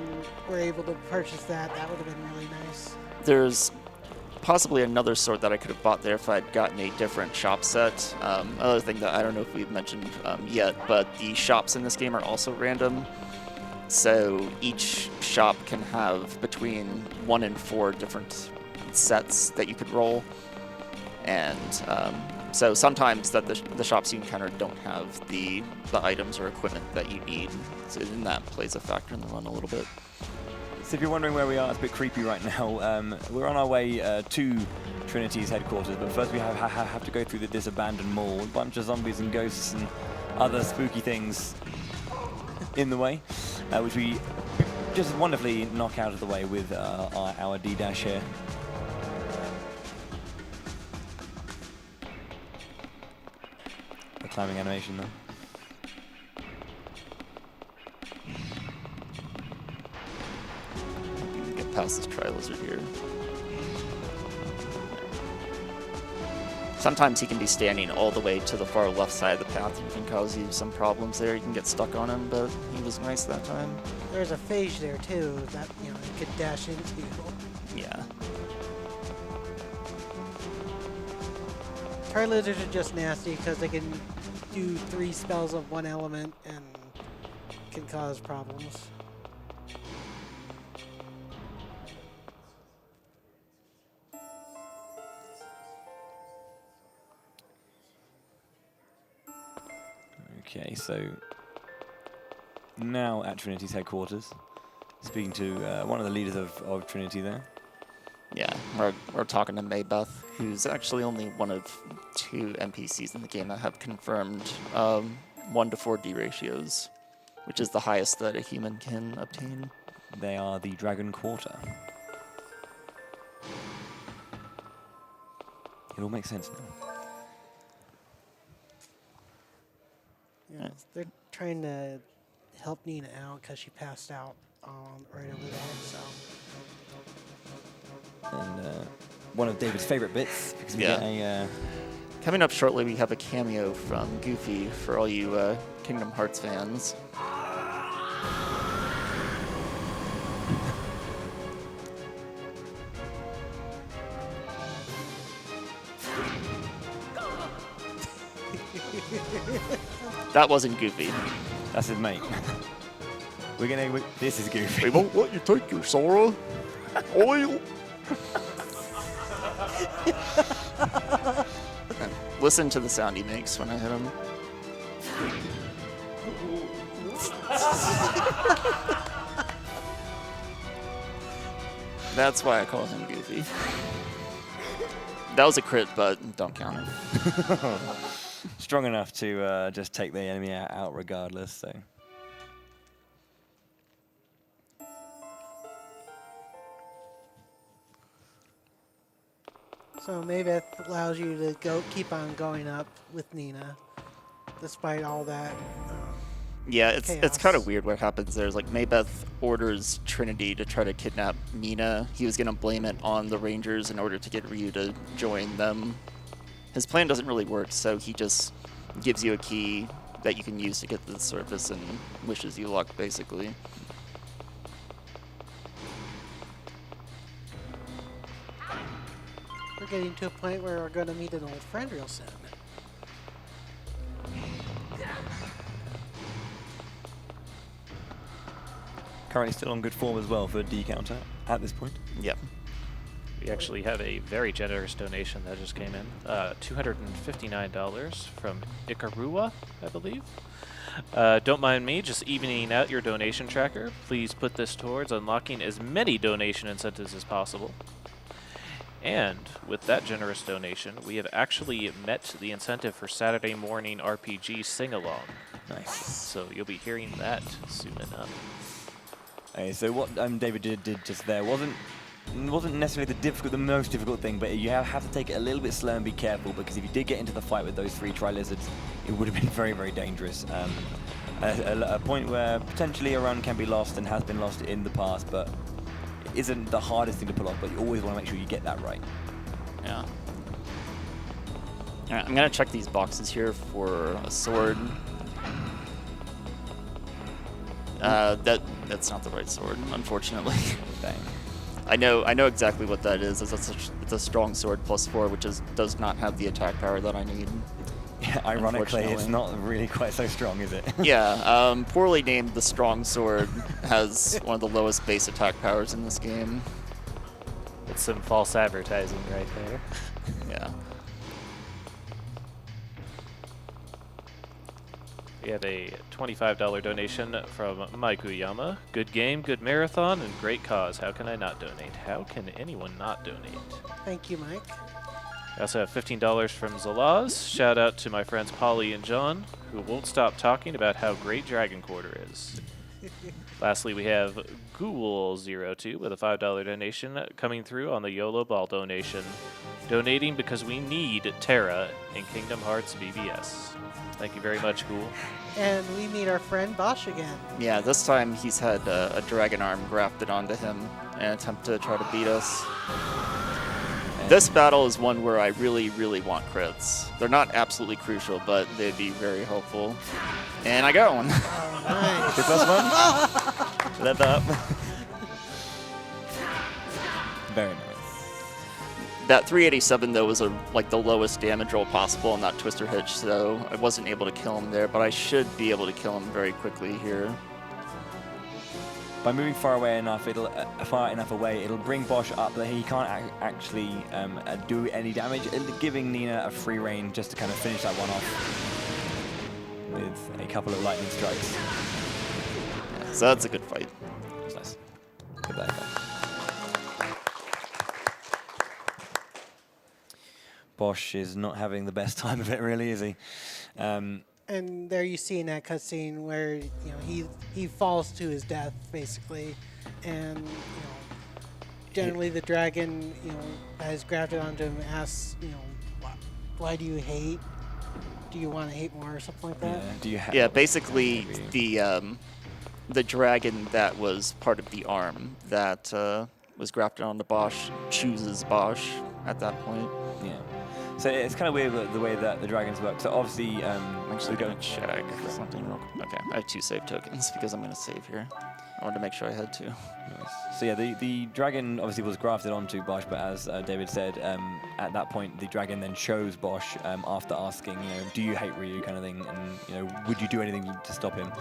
were able to purchase that, that would have been really nice. There's possibly another sword that I could have bought there if I'd gotten a different shop set. Another thing that I don't know if we've mentioned yet, but the shops in this game are also random. So each shop can have between 1 and 4 different sets that you could roll. And so sometimes that the shops you encounter don't have the items or equipment that you need. So then that plays a factor in the run a little bit. So if you're wondering where we are, it's a bit creepy right now. We're on our way to Trinity's headquarters, but first we have to go through this abandoned mall. A bunch of zombies and ghosts and other spooky things in the way, which we just wonderfully knock out of the way with our D-dash here. The climbing animation though. Past this tri-lizard here. Sometimes he can be standing all the way to the far left side of the path and can cause you some problems there. You can get stuck on him, but he was nice that time. There's a phage there too that you could dash into. Yeah. Tri-lizards are just nasty because they can do 3 spells of 1 element and can cause problems. Okay, so now at Trinity's headquarters. Speaking to one of the leaders of Trinity there. Yeah, we're talking to Maybeth, who's actually only one of 2 NPCs in the game that have confirmed 1 to 4D ratios, which is the highest that a human can obtain. They are the Dragon Quarter. It all makes sense now. Yeah, they're trying to help Nina out because she passed out right over there. So And one of David's favorite bits, because we Yeah. get a... Coming up shortly, we have a cameo from Goofy for all you Kingdom Hearts fans. That wasn't Goofy. That's his mate. This is Goofy. We won't let you take your Sora oil. Listen to the sound he makes when I hit him. That's why I call him Goofy. That was a crit, but don't count it. Strong enough to just take the enemy out regardless, so... So Maybeth allows you to keep on going up with Nina, despite all that. Yeah, it's Chaos. kind of weird what happens there. Is like Maybeth orders Trinity to try to kidnap Nina. He was going to blame it on the Rangers in order to get Ryu to join them. His plan doesn't really work, so he just gives you a key that you can use to get to the surface and wishes you luck, basically. We're getting to a point where we're going to meet an old friend real soon. Currently still on good form as well for a D counter at this point. Yep. We actually have a very generous donation that just came in. $259 from Ikarua, I believe. Don't mind me, just evening out your donation tracker. Please put this towards unlocking as many donation incentives as possible. And with that generous donation, we have actually met the incentive for Saturday morning RPG sing-along. Nice. So you'll be hearing that soon enough. Okay, so what David did just there wasn't necessarily the most difficult thing, but you have to take it a little bit slow and be careful, because if you did get into the fight with those 3 Tri-Lizards, it would have been very, very dangerous. A point where potentially a run can be lost and has been lost in the past, but it isn't the hardest thing to pull off, but you always want to make sure you get that right. Yeah. Alright, I'm going to check these boxes here for a sword. That's not the right sword, unfortunately. Dang. I know exactly what that is. It's a strong sword +4, which does not have the attack power that I need. Yeah, ironically, it's not really quite so strong, is it? Yeah, poorly named the strong sword has one of the lowest base attack powers in this game. It's some false advertising right there. Yeah. We have a $25 donation from Maikuyama. Good game, good marathon, and great cause. How can I not donate? How can anyone not donate? Thank you, Mike. I also have $15 from Zalaz. Shout out to my friends Polly and John, who won't stop talking about how great Dragon Quarter is. Lastly, we have Ghoul02 with a $5 donation coming through on the YOLO Ball donation. Donating because we need Terra in Kingdom Hearts BBS. Thank you very much, Ghoul. And we meet our friend Bosch again. Yeah, this time he's had a dragon arm grafted onto him in an attempt to try to beat us. This battle is one where I really, really want crits. They're not absolutely crucial, but they'd be very helpful. And I got one. Oh, nice. Good first one. Let that up. Very nice. That 387 though was like the lowest damage roll possible on that Twister Hitch, so I wasn't able to kill him there, but I should be able to kill him very quickly here. By moving far enough away, it'll bring Bosch up that he can't actually do any damage, giving Nina a free reign just to kind of finish that one off with a couple of lightning strikes. Yeah, so that's a good fight. That's nice. at that guy. Bosch is not having the best time of it, really, is he? And there you see in that cutscene where he falls to his death basically, and generally the dragon has grafted onto him, asks why do you hate? Do you want to hate more or something like that? Yeah, do you Yeah, basically the dragon that was part of the arm that was grafted onto Bosch chooses Bosch at that point. Yeah. So it's kind of weird the way that the dragons work. So obviously, I'm actually going to check something real quick. Okay, I have 2 save tokens because I'm going to save here. I wanted to make sure I had 2. Nice. So yeah, the dragon obviously was grafted onto Bosch, but as David said, at that point the dragon then chose Bosch after asking, do you hate Ryu, kind of thing, and would you do anything to stop him?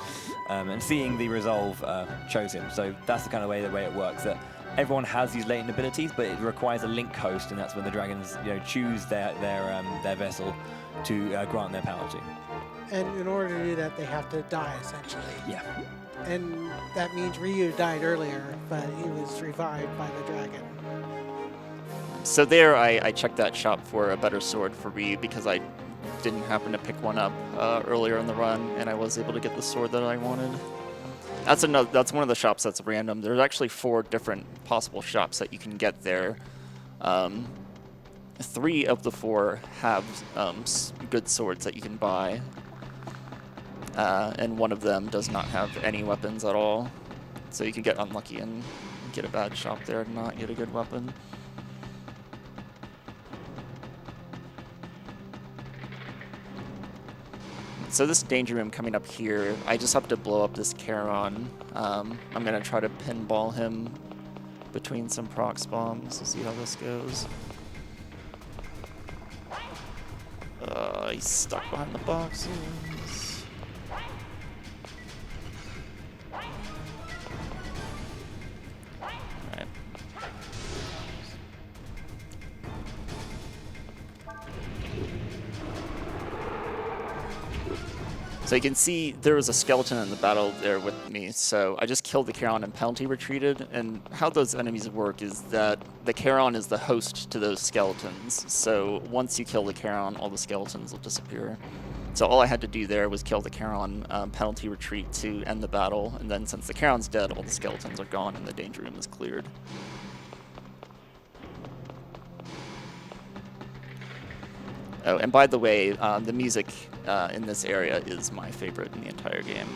And seeing the resolve, chose him. So that's the kind of way it works. That everyone has these latent abilities, but it requires a link host, and that's when the dragons choose their vessel to grant their power to. And in order to do that, they have to die essentially. Yeah. And that means Ryu died earlier, but he was revived by the dragon. So there I checked that shop for a better sword for Ryu because I didn't happen to pick one up earlier in the run, and I was able to get the sword that I wanted. That's one of the shops that's random. There's actually 4 different possible shops that you can get there. 3 of the 4 have good swords that you can buy. And one of them does not have any weapons at all. So you can get unlucky and get a bad shop there and not get a good weapon. So this danger room coming up here, I just have to blow up this Charon. I'm going to try to pinball him between some prox bombs. We'll see how this goes. He's stuck behind the boxes. Alright. So you can see there was a skeleton in the battle there with me, so I just killed the Charon and penalty retreated, and how those enemies work is that the Charon is the host to those skeletons, so once you kill the Charon, all the skeletons will disappear. So all I had to do there was kill the Charon, penalty retreat to end the battle, and then since the Charon's dead, all the skeletons are gone and the danger room is cleared. Oh, and by the way, the music in this area is my favorite in the entire game.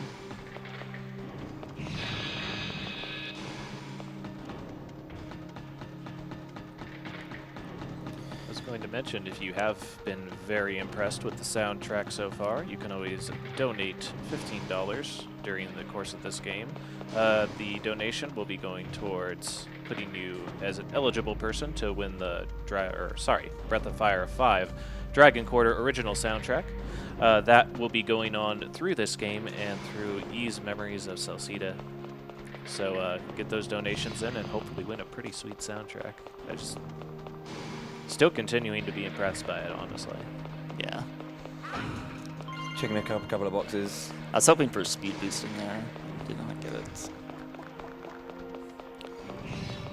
I was going to mention, if you have been very impressed with the soundtrack so far, you can always donate $15 during the course of this game. The donation will be going towards putting you as an eligible person to win the Breath of Fire 5 Dragon Quarter original soundtrack. That will be going on through this game and through E's Memories of Salsida. So get those donations in and hopefully win a pretty sweet soundtrack. I just still continuing to be impressed by it, honestly. Yeah. Checking a couple of boxes. I was hoping for a speed boost in there. Did not get it.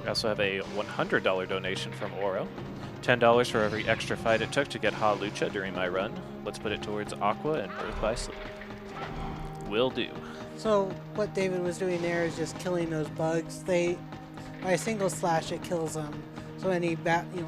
We also have a $100 donation from Oro. $10 for every extra fight it took to get Ha Lucha during my run. Let's put it towards Aqua and Birth by Sleep. Will do. So what David was doing there is just killing those bugs. By a single slash, it kills them. So any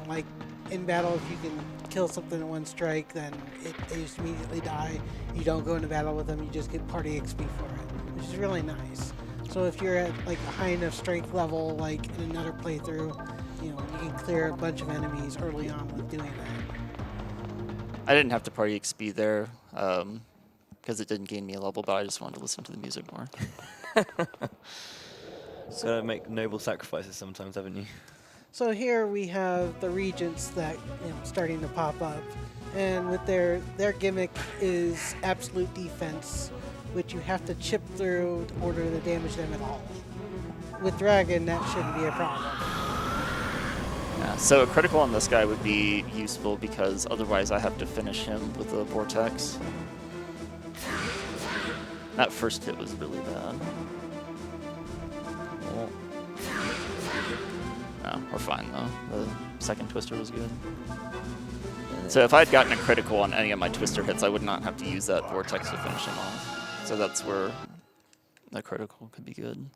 like in battle, if you can kill something in one strike, then they just immediately die. You don't go into battle with them. You just get party XP for it, which is really nice. So if you're at like a high enough strength level, like in another playthrough, you can clear a bunch of enemies early on with doing that. I didn't have to party XP there because it didn't gain me a level, but I just wanted to listen to the music more. So make noble sacrifices sometimes, haven't you? So here we have the Regents that starting to pop up, and with their gimmick is absolute defense, which you have to chip through in order to damage them at all. With Dragon, that shouldn't be a problem. Yeah, so a critical on this guy would be useful because otherwise I have to finish him with a vortex. That first hit was really bad. Yeah, we're fine though. The second twister was good. So if I had gotten a critical on any of my twister hits, I would not have to use that vortex to finish him off. So that's where the critical could be good.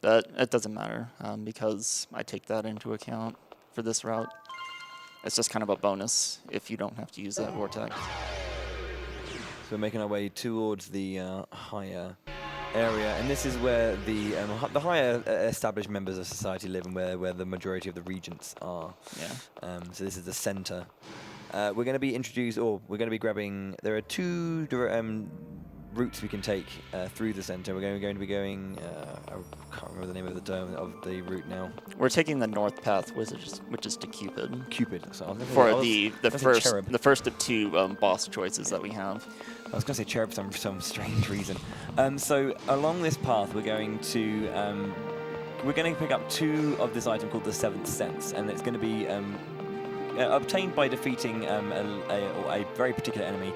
But it doesn't matter because I take that into account for this route. It's just kind of a bonus if you don't have to use that vortex. So we're making our way towards the higher area, and this is where the higher established members of society live, and where the majority of the regents are. Yeah. So this is the center. We're going to be introduced, or we're going to be grabbing. There are two routes we can take through the center. We're going to be going. I can't remember the name of the dome of the route now. We're taking the north path, which is to Cupid. Cupid. So for the first of two boss choices that we have. I was going to say cherub for some strange reason. So along this path, we're going to pick up two of this item called the Seventh Sense, and it's going to be obtained by defeating a very particular enemy.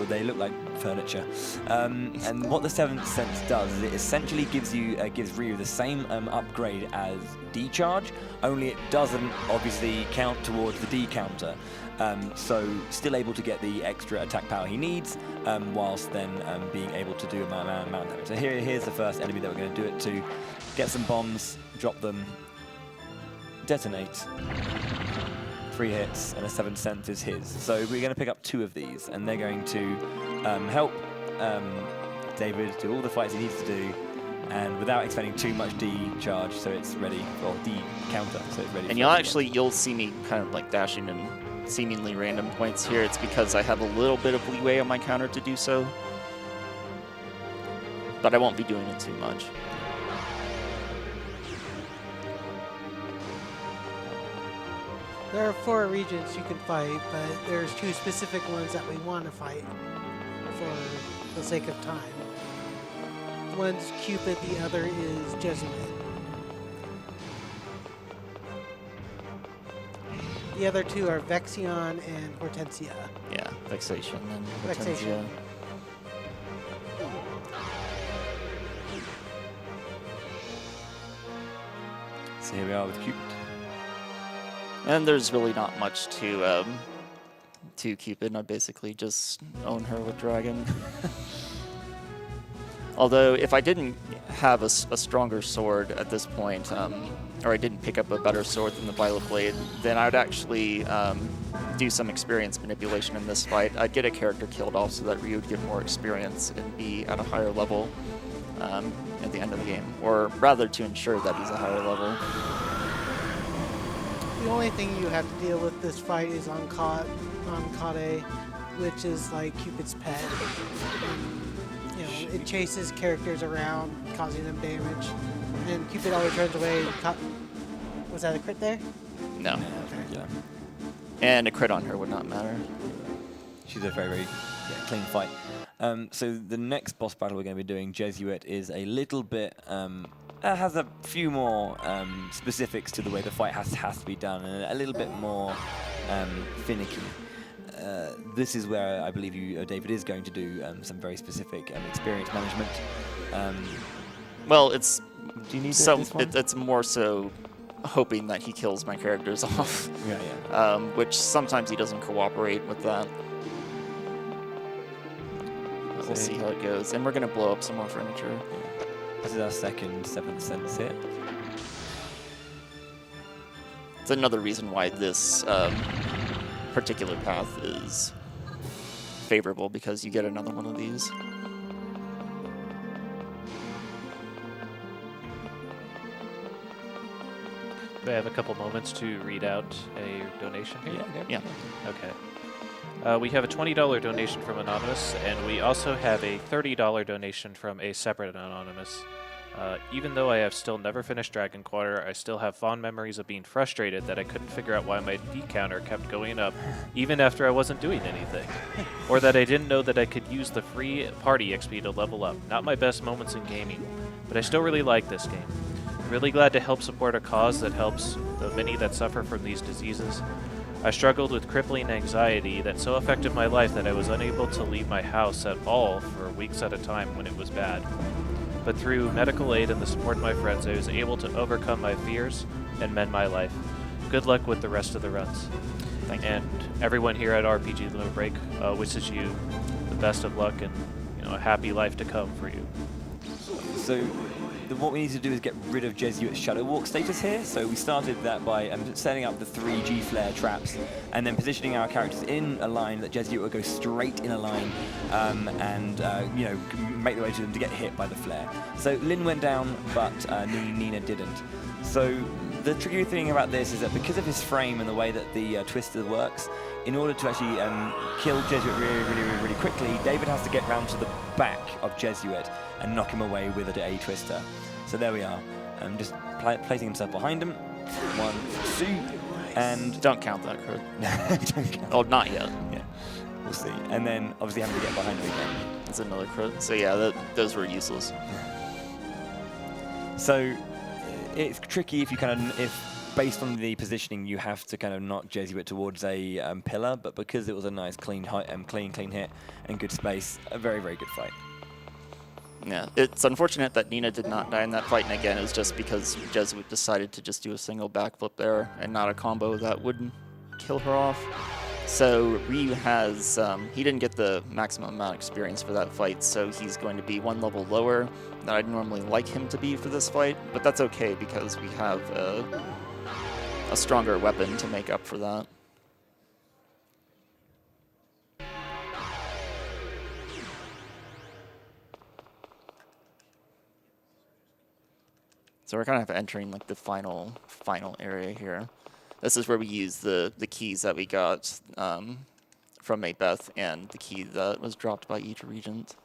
They look like furniture. And what the Seventh Sense does is it essentially gives Ryu the same upgrade as D-Charge, only it doesn't obviously count towards the D counter. So still able to get the extra attack power he needs, whilst then being able to do amount damage. So here's the first enemy that we're going to do it to. Get some bombs, drop them, detonate. 3 hits, and a 7th sense is his. So we're going to pick up 2 of these, and they're going to help David do all the fights he needs to do, and without expending too much D charge, so it's ready, or D counter, so it's ready. And you'll see me kind of like dashing in seemingly random points here. It's because I have a little bit of leeway on my counter to do so, but I won't be doing it too much. There are 4 regents you can fight, but there's 2 specific ones that we want to fight for the sake of time. One's Cupid, the other is Jesuit. The other 2 are Vexion and Hortensia. Yeah, Vexation and Vexation. Hortensia. So here we are with Cupid. And there's really not much to Cupid. I basically just own her with Dragon. Although, if I didn't have a stronger sword at this point, or I didn't pick up a better sword than the Violet Blade, then I would actually do some experience manipulation in this fight. I'd get a character killed off so that Ryu would get more experience and be at a higher level at the end of the game. Or rather, to ensure that he's a higher level. The only thing you have to deal with this fight is on Kade, which is like Cupid's pet. And, it chases characters around, causing them damage. And Cupid always runs away. Was that a crit there? No. Okay. Yeah. And a crit on her would not matter. She's a very, very clean fight. So the next boss battle we're going to be doing, Jesuit, is a little bit... has a few more specifics to the way the fight has to be done, and a little bit more finicky. This is where I believe David is going to do some very specific experience management. Well, it's Do you need it's more so hoping that he kills my characters off. Yeah. Which sometimes he doesn't cooperate with that. But we'll see how it goes, and we're gonna blow up some more furniture. This is our second 7th sense hit. It's another reason why this particular path is favorable, because you get another one of these. Do I have a couple moments to read out a donation here? Yeah. Okay. We have a $20 donation from Anonymous, and we also have a $30 donation from a separate Anonymous. Even though I have still never finished Dragon Quarter, I still have fond memories of being frustrated that I couldn't figure out why my D counter kept going up even after I wasn't doing anything. Or that I didn't know that I could use the free party XP to level up. Not my best moments in gaming, but I still really like this game. I'm really glad to help support a cause that helps the many that suffer from these diseases. I struggled with crippling anxiety that so affected my life that I was unable to leave my house at all for weeks at a time when it was bad. but through medical aid and the support of my friends, I was able to overcome my fears and mend my life. Good luck with the rest of the runs. Thank you. And everyone here at RPG Limit Break wishes you the best of luck and a happy life to come for you. So what we need to do is get rid of Jesuit's Shadow Walk status here. So we started that by setting up the 3 G-Flare traps and then positioning our characters in a line that Jesuit will go straight in a line and make the way to them to get hit by the flare. So Lin went down, but Nina didn't. So the tricky thing about this is that because of his frame and the way that the twister works, in order to actually kill Jesuit really quickly, David has to get round to the back of Jesuit and knock him away with a twister. So there we are, just placing himself behind him. 1, 2, and Don't count that, Kurt. don't count. Oh, not yet. Yeah, we'll see. And then obviously having to get behind him again. That's another crit. So yeah, those were useless. So it's tricky if you if based on the positioning you have to kind of knock Jesuit towards a pillar, but because it was a nice clean hit and good space, a very good fight. Yeah, it's unfortunate that Nina did not die in that fight, and again, it was just because Jesuit decided to just do a single backflip there and not a combo that would kill her off. So Ryu has, he didn't get the maximum amount of experience for that fight, so he's going to be 1 level lower than I'd normally like him to be for this fight, but that's okay because we have a stronger weapon to make up for that. So we're kind of entering like the final area here. This is where we use the keys that we got from Macbeth and the key that was dropped by each regent.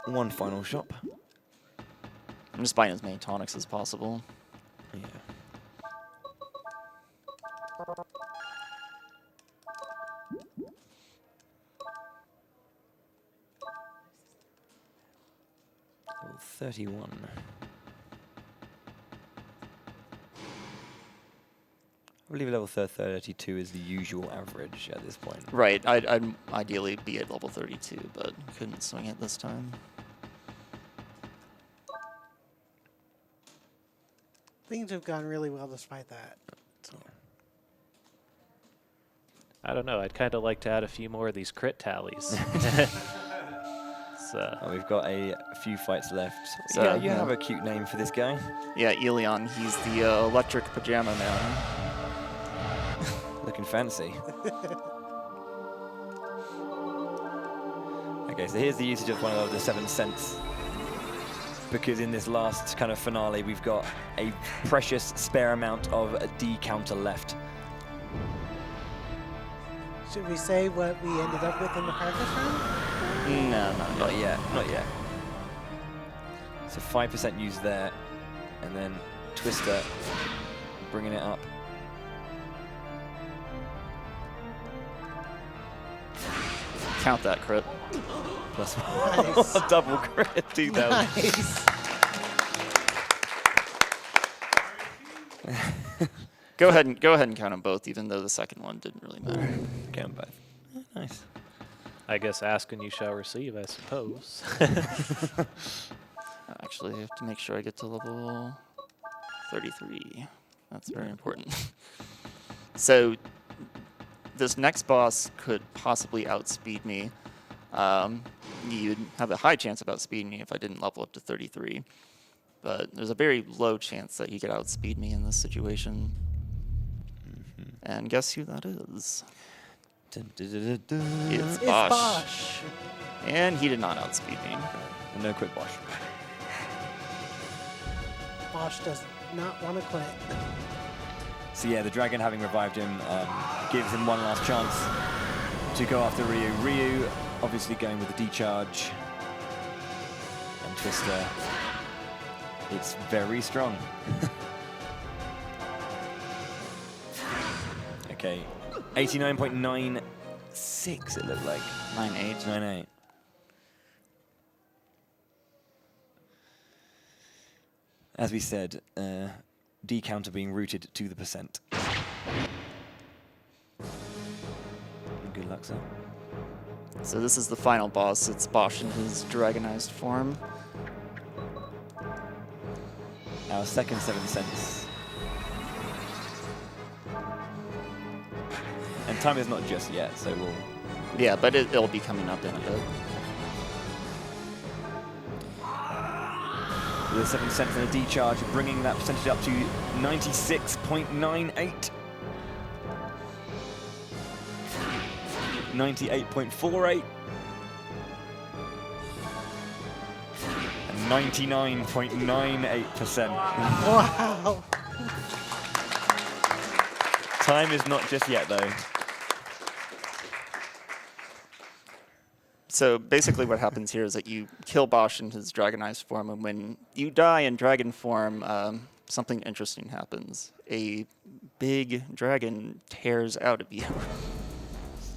One final shop. I'm just buying as many tonics as possible. Yeah. Level 31. I believe level 32 is the usual average at this point. Right, I'd ideally be at level 32, but couldn't swing it this time. Things have gone really well despite that. So. I don't know. I'd kind of like to add a few more of these crit tallies. We've got a few fights left. So, yeah, you have a cute name for this guy. Yeah, Elion, he's the electric pajama man. Looking fancy. Okay, so here's the usage of one of the 7 cents. Because in this last kind of finale, we've got a precious spare amount of a D counter left. Should we say what we ended up with in the practice round? No, Not yet, not yet. So 5% used there, and then Twister bringing it up. Count that crit. Plus Nice. a double crit, 2000. Nice. Go ahead and count them both, even though the second one didn't really matter. Count both. Oh, nice. I guess ask and you shall receive, I suppose. Actually, I have to make sure I get to level 33. That's very important. So this next boss could possibly outspeed me. You'd have a high chance of outspeeding me if I didn't level up to 33. But there's a very low chance that he could outspeed me in this situation. And guess who that is? It's Bosch. Bosch. And he did not outspeed me. And no quit Bosch. Bosch does not want to quit. So yeah, the dragon, having revived him, gives him one last chance to go after Ryu. Ryu obviously going with the D-charge. And Twister. It's very strong. Okay, 89.96 it looked like. 9-8. 9-8. As we said, D counter being routed to the percent. Good luck Luxor. So this is the final boss. It's Bosch in his dragonized form. Our second 7th sense. And time is not just yet, so we'll... Yeah, but it'll be coming up in a bit. With a 7th sense and a D-charge, bringing that percentage up to 96.98. 98.48. And 99.98%. Wow. Time is not just yet, though. So basically what happens here is that you kill Bosch in his dragonized form, and when you die in dragon form, something interesting happens. A big dragon tears out of you.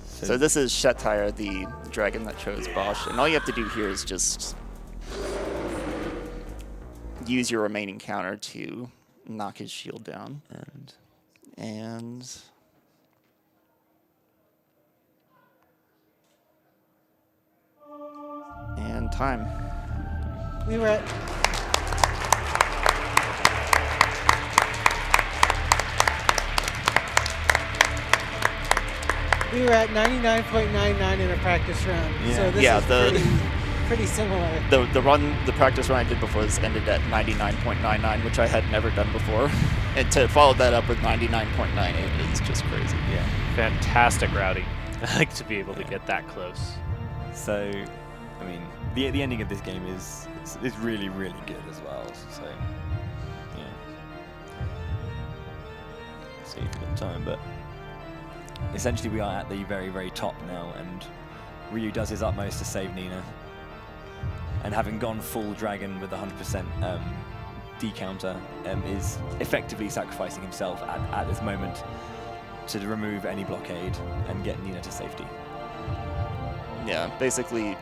So this is Shettyre, the dragon that chose Bosch, and all you have to do here is just use your remaining counter to knock his shield down. And time. We were at We were at 99.99 in a practice run. Yeah. So this Yeah, is pretty similar. The practice run I did before this ended at 99.99, which I had never done before. And to follow that up with 99.98 is just crazy. Yeah. Fantastic routing. I like to be able to get that close. So, I mean, the ending of this game is really, really good as well. So, yeah. See if we've got time, but essentially we are at the very, very top now, and Ryu does his utmost to save Nina. And having gone full dragon with 100% decounter, is effectively sacrificing himself at this moment to remove any blockade and get Nina to safety. Yeah, basically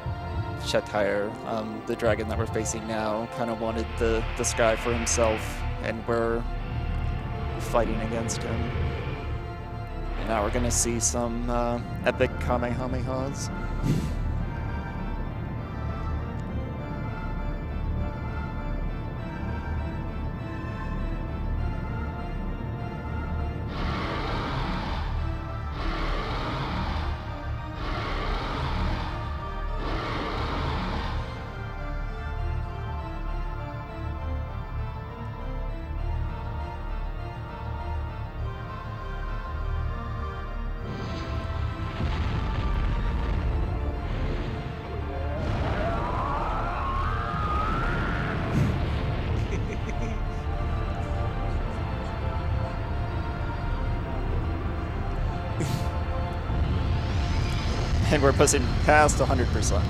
Shettyre, the dragon that we're facing now, kind of wanted the sky for himself, and we're fighting against him. And now we're gonna see some epic Kamehamehas. And we're pushing past 100%.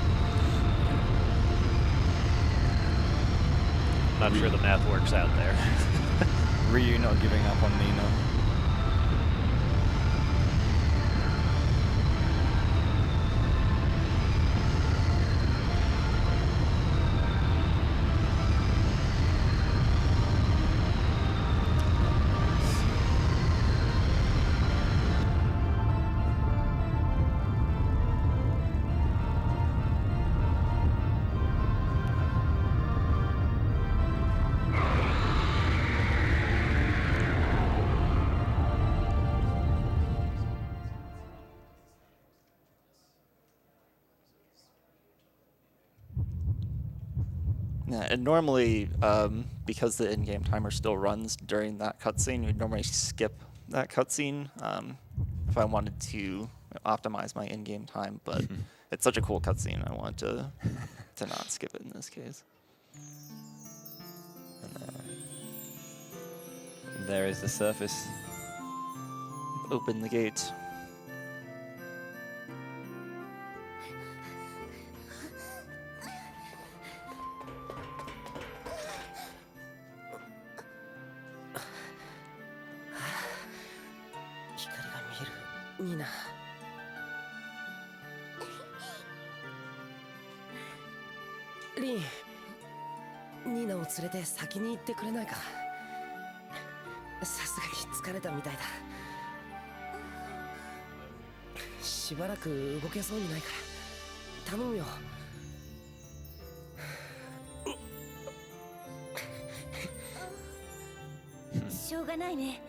Not sure the math works out there. Ryu not giving up on Nina. Yeah, and normally, because the in-game timer still runs during that cutscene, we'd normally skip that cutscene if I wanted to optimize my in-game time, but it's such a cool cutscene, I want to not skip it in this case. And there is the surface. Open the gates. Nina. リン、ニーナを連れて先に行ってくれないか。さすがに疲れたみたいだ。しばらく動けそうにないから頼むよ。しょうがないね。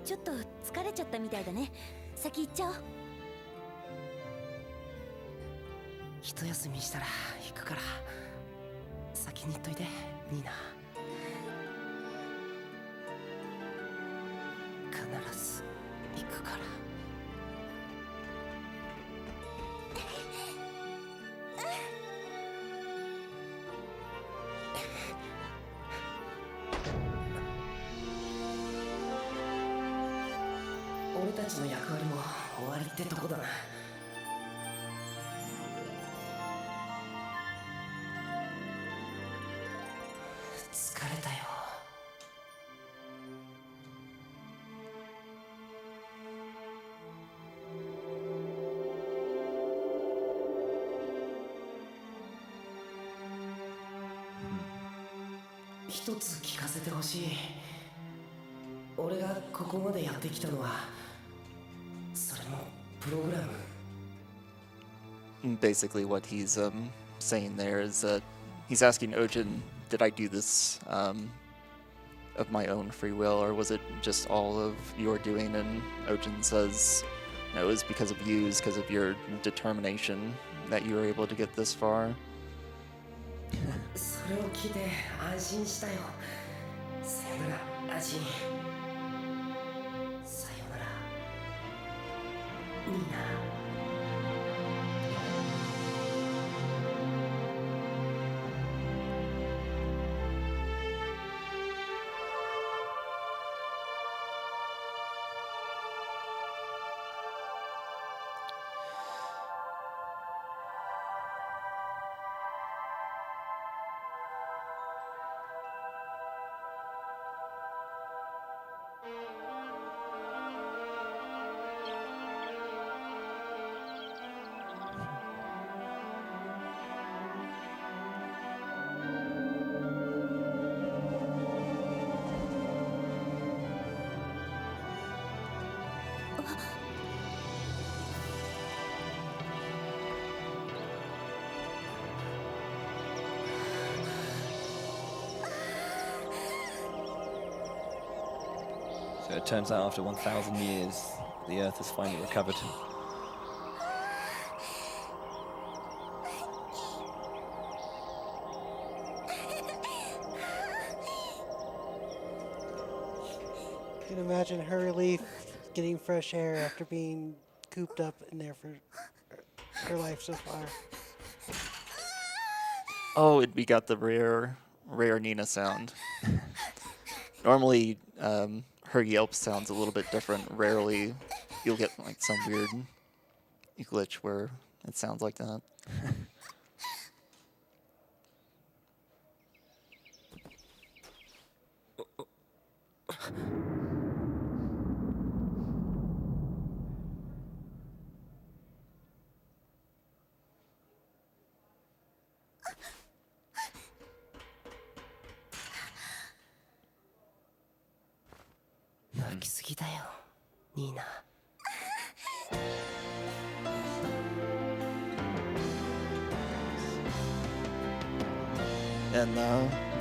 ちょっと疲れちゃったみたいだね。先行っちゃおう。一休みしたら行くから先に行っといてニーナ。必ず行くから。俺たちの役割も終わりってとこだな。疲れたよ。一つ聞かせてほしい。俺がここまでやってきたのはそれもプログラム。 Basically, what he's saying there is that he's asking Ojin, did I do this of my own free will, or was it just all of your doing? And Ojin says, no, it was because of you, it's because of your determination that you were able to get this far. それを聞いて安心したよ。さよならアジン。さよならニーナ。So it turns out after 1,000 years, the Earth has finally recovered. You can imagine her relief getting fresh air after being cooped up in there for her life so far. Oh, and we got the rare Nina sound. Normally, her yelp sounds a little bit different. Rarely, you'll get like some weird glitch where it sounds like that. Nina. And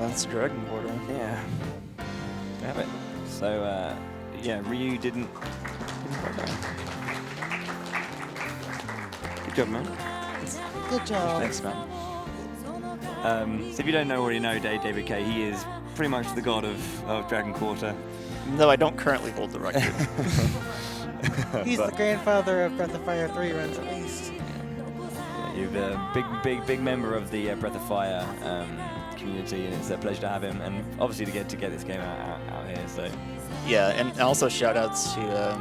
that's Dragon Quarter. Yeah. Have it. So, yeah, Ryu didn't quite go. Good job, man. Good job. Thanks, man. So if you don't already know David K, he is pretty much the god of Dragon Quarter. No, I don't currently hold the record. He's the grandfather of Breath of Fire 3 runs, at least. Yeah, you're a big member of the Breath of Fire community, and it's a pleasure to have him, and obviously to get this game out here. So Yeah, and also shout outs to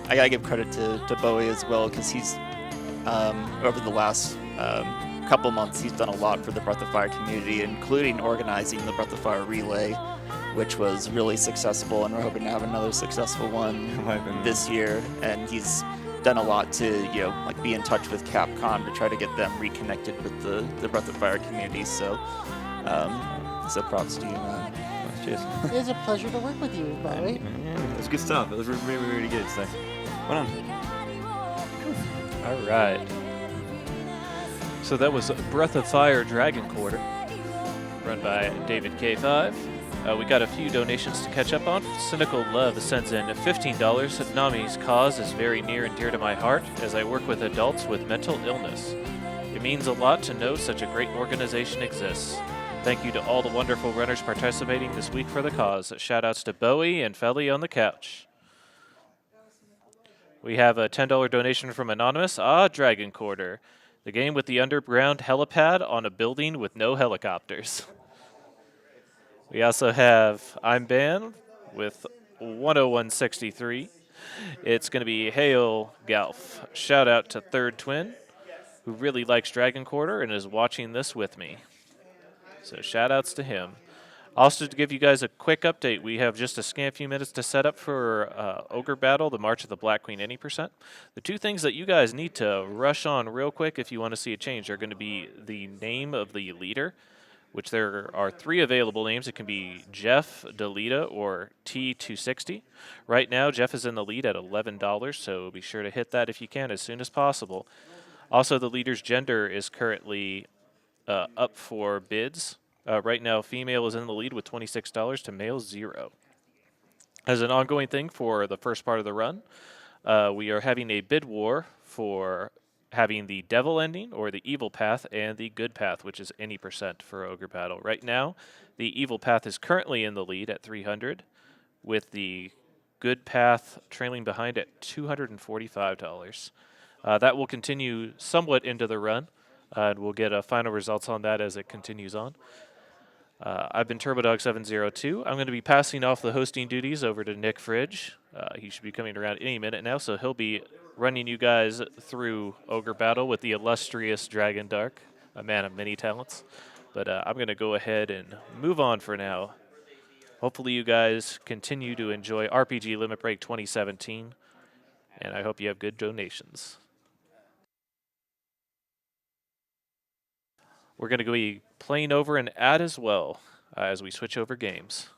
I gotta give credit to Bowie as well, because he's over the last couple months he's done a lot for the Breath of Fire community, including organizing the Breath of Fire relay, which was really successful, and we're hoping to have another successful one this year. And he's done a lot to like be in touch with Capcom to try to get them reconnected with the Breath of Fire community. So props to you, man. cheers. It is a pleasure to work with you, Bowie. Yeah, it was good stuff. It was really, really good. So, well done. All All right. So that was Breath of Fire Dragon Quarter, run by DavidK5. We got a few donations to catch up on. Cynical Love sends in $15. Nami's cause is very near and dear to my heart as I work with adults with mental illness. It means a lot to know such a great organization exists. Thank you to all the wonderful runners participating this week for the cause. Shoutouts to Bowie and Felly on the couch. We have a $10 donation from Anonymous. Dragon Quarter. The game with the underground helipad on a building with no helicopters. We also have I'm Ban with 10163. It's going to be Hail Galf. Shout out to Third Twin, who really likes Dragon Quarter and is watching this with me. So shout outs to him. Also, to give you guys a quick update, we have just a scant few minutes to set up for Ogre Battle, the March of the Black Queen any percent. The two things that you guys need to rush on real quick if you want to see a change are going to be the name of the leader, which there are 3 available names. It can be Jeff, Delita, or T260. Right now, Jeff is in the lead at $11, so be sure to hit that if you can as soon as possible. Also, the leader's gender is currently up for bids. Right now, female is in the lead with $26 to male 0. As an ongoing thing for the first part of the run, we are having a bid war for having the devil ending or the evil path and the good path, which is any percent for Ogre Battle. Right now, the evil path is currently in the lead at 300, with the good path trailing behind at $245. That will continue somewhat into the run. And we'll get final results on that as it continues on. I've been TurboDog702. I'm going to be passing off the hosting duties over to Nick Fridge. He should be coming around any minute now, so he'll be running you guys through Ogre Battle with the illustrious Dragon Dark, a man of many talents. But I'm going to go ahead and move on for now. Hopefully you guys continue to enjoy RPG Limit Break 2017, and I hope you have good donations. We're going to be playing over an ad as well as we switch over games.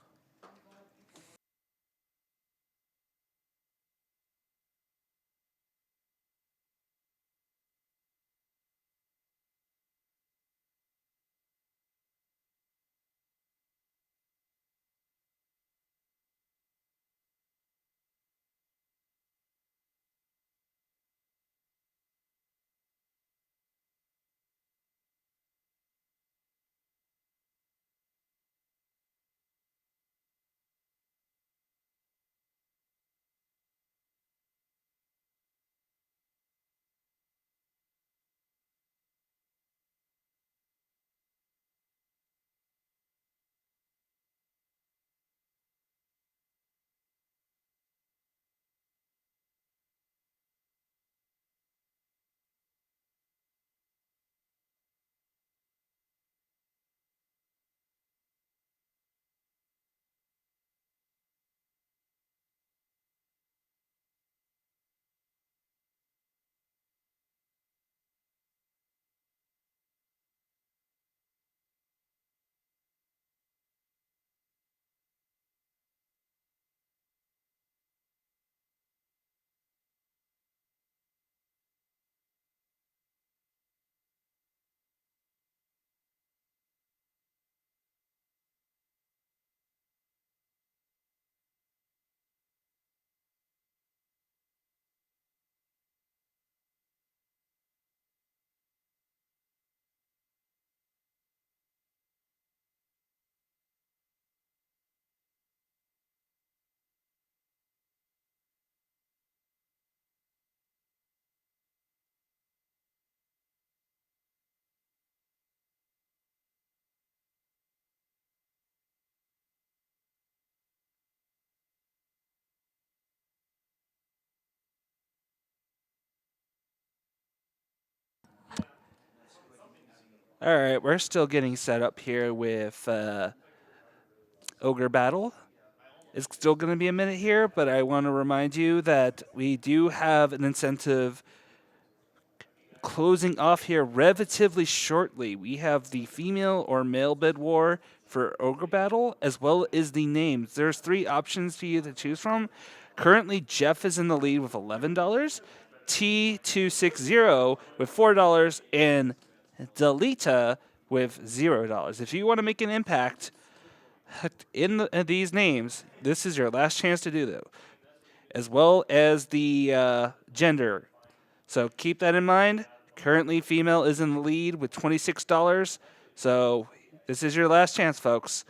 All right, we're still getting set up here with Ogre Battle. It's still going to be a minute here, but I want to remind you that we do have an incentive closing off here relatively shortly. We have the female or male bid war for Ogre Battle, as well as the names. There's 3 options for you to choose from. Currently, Jeff is in the lead with $11. T260 with $4, and Delita with $0. If you want to make an impact in these names, this is your last chance to do that, as well as the gender. So keep that in mind. Currently, female is in the lead with $26. So this is your last chance, folks.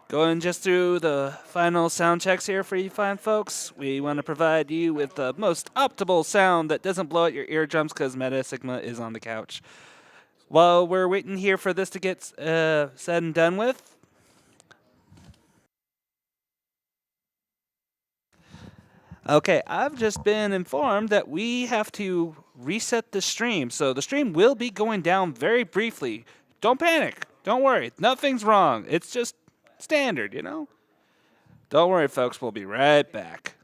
Going just through the final sound checks here for you fine folks. We want to provide you with the most optimal sound that doesn't blow out your eardrums because Meta Sigma is on the couch. While we're waiting here for this to get said and done with, okay, I've just been informed that we have to reset the stream. So the stream will be going down very briefly. Don't panic. Don't worry. Nothing's wrong. It's just standard, you know? Don't worry, folks. We'll be right back.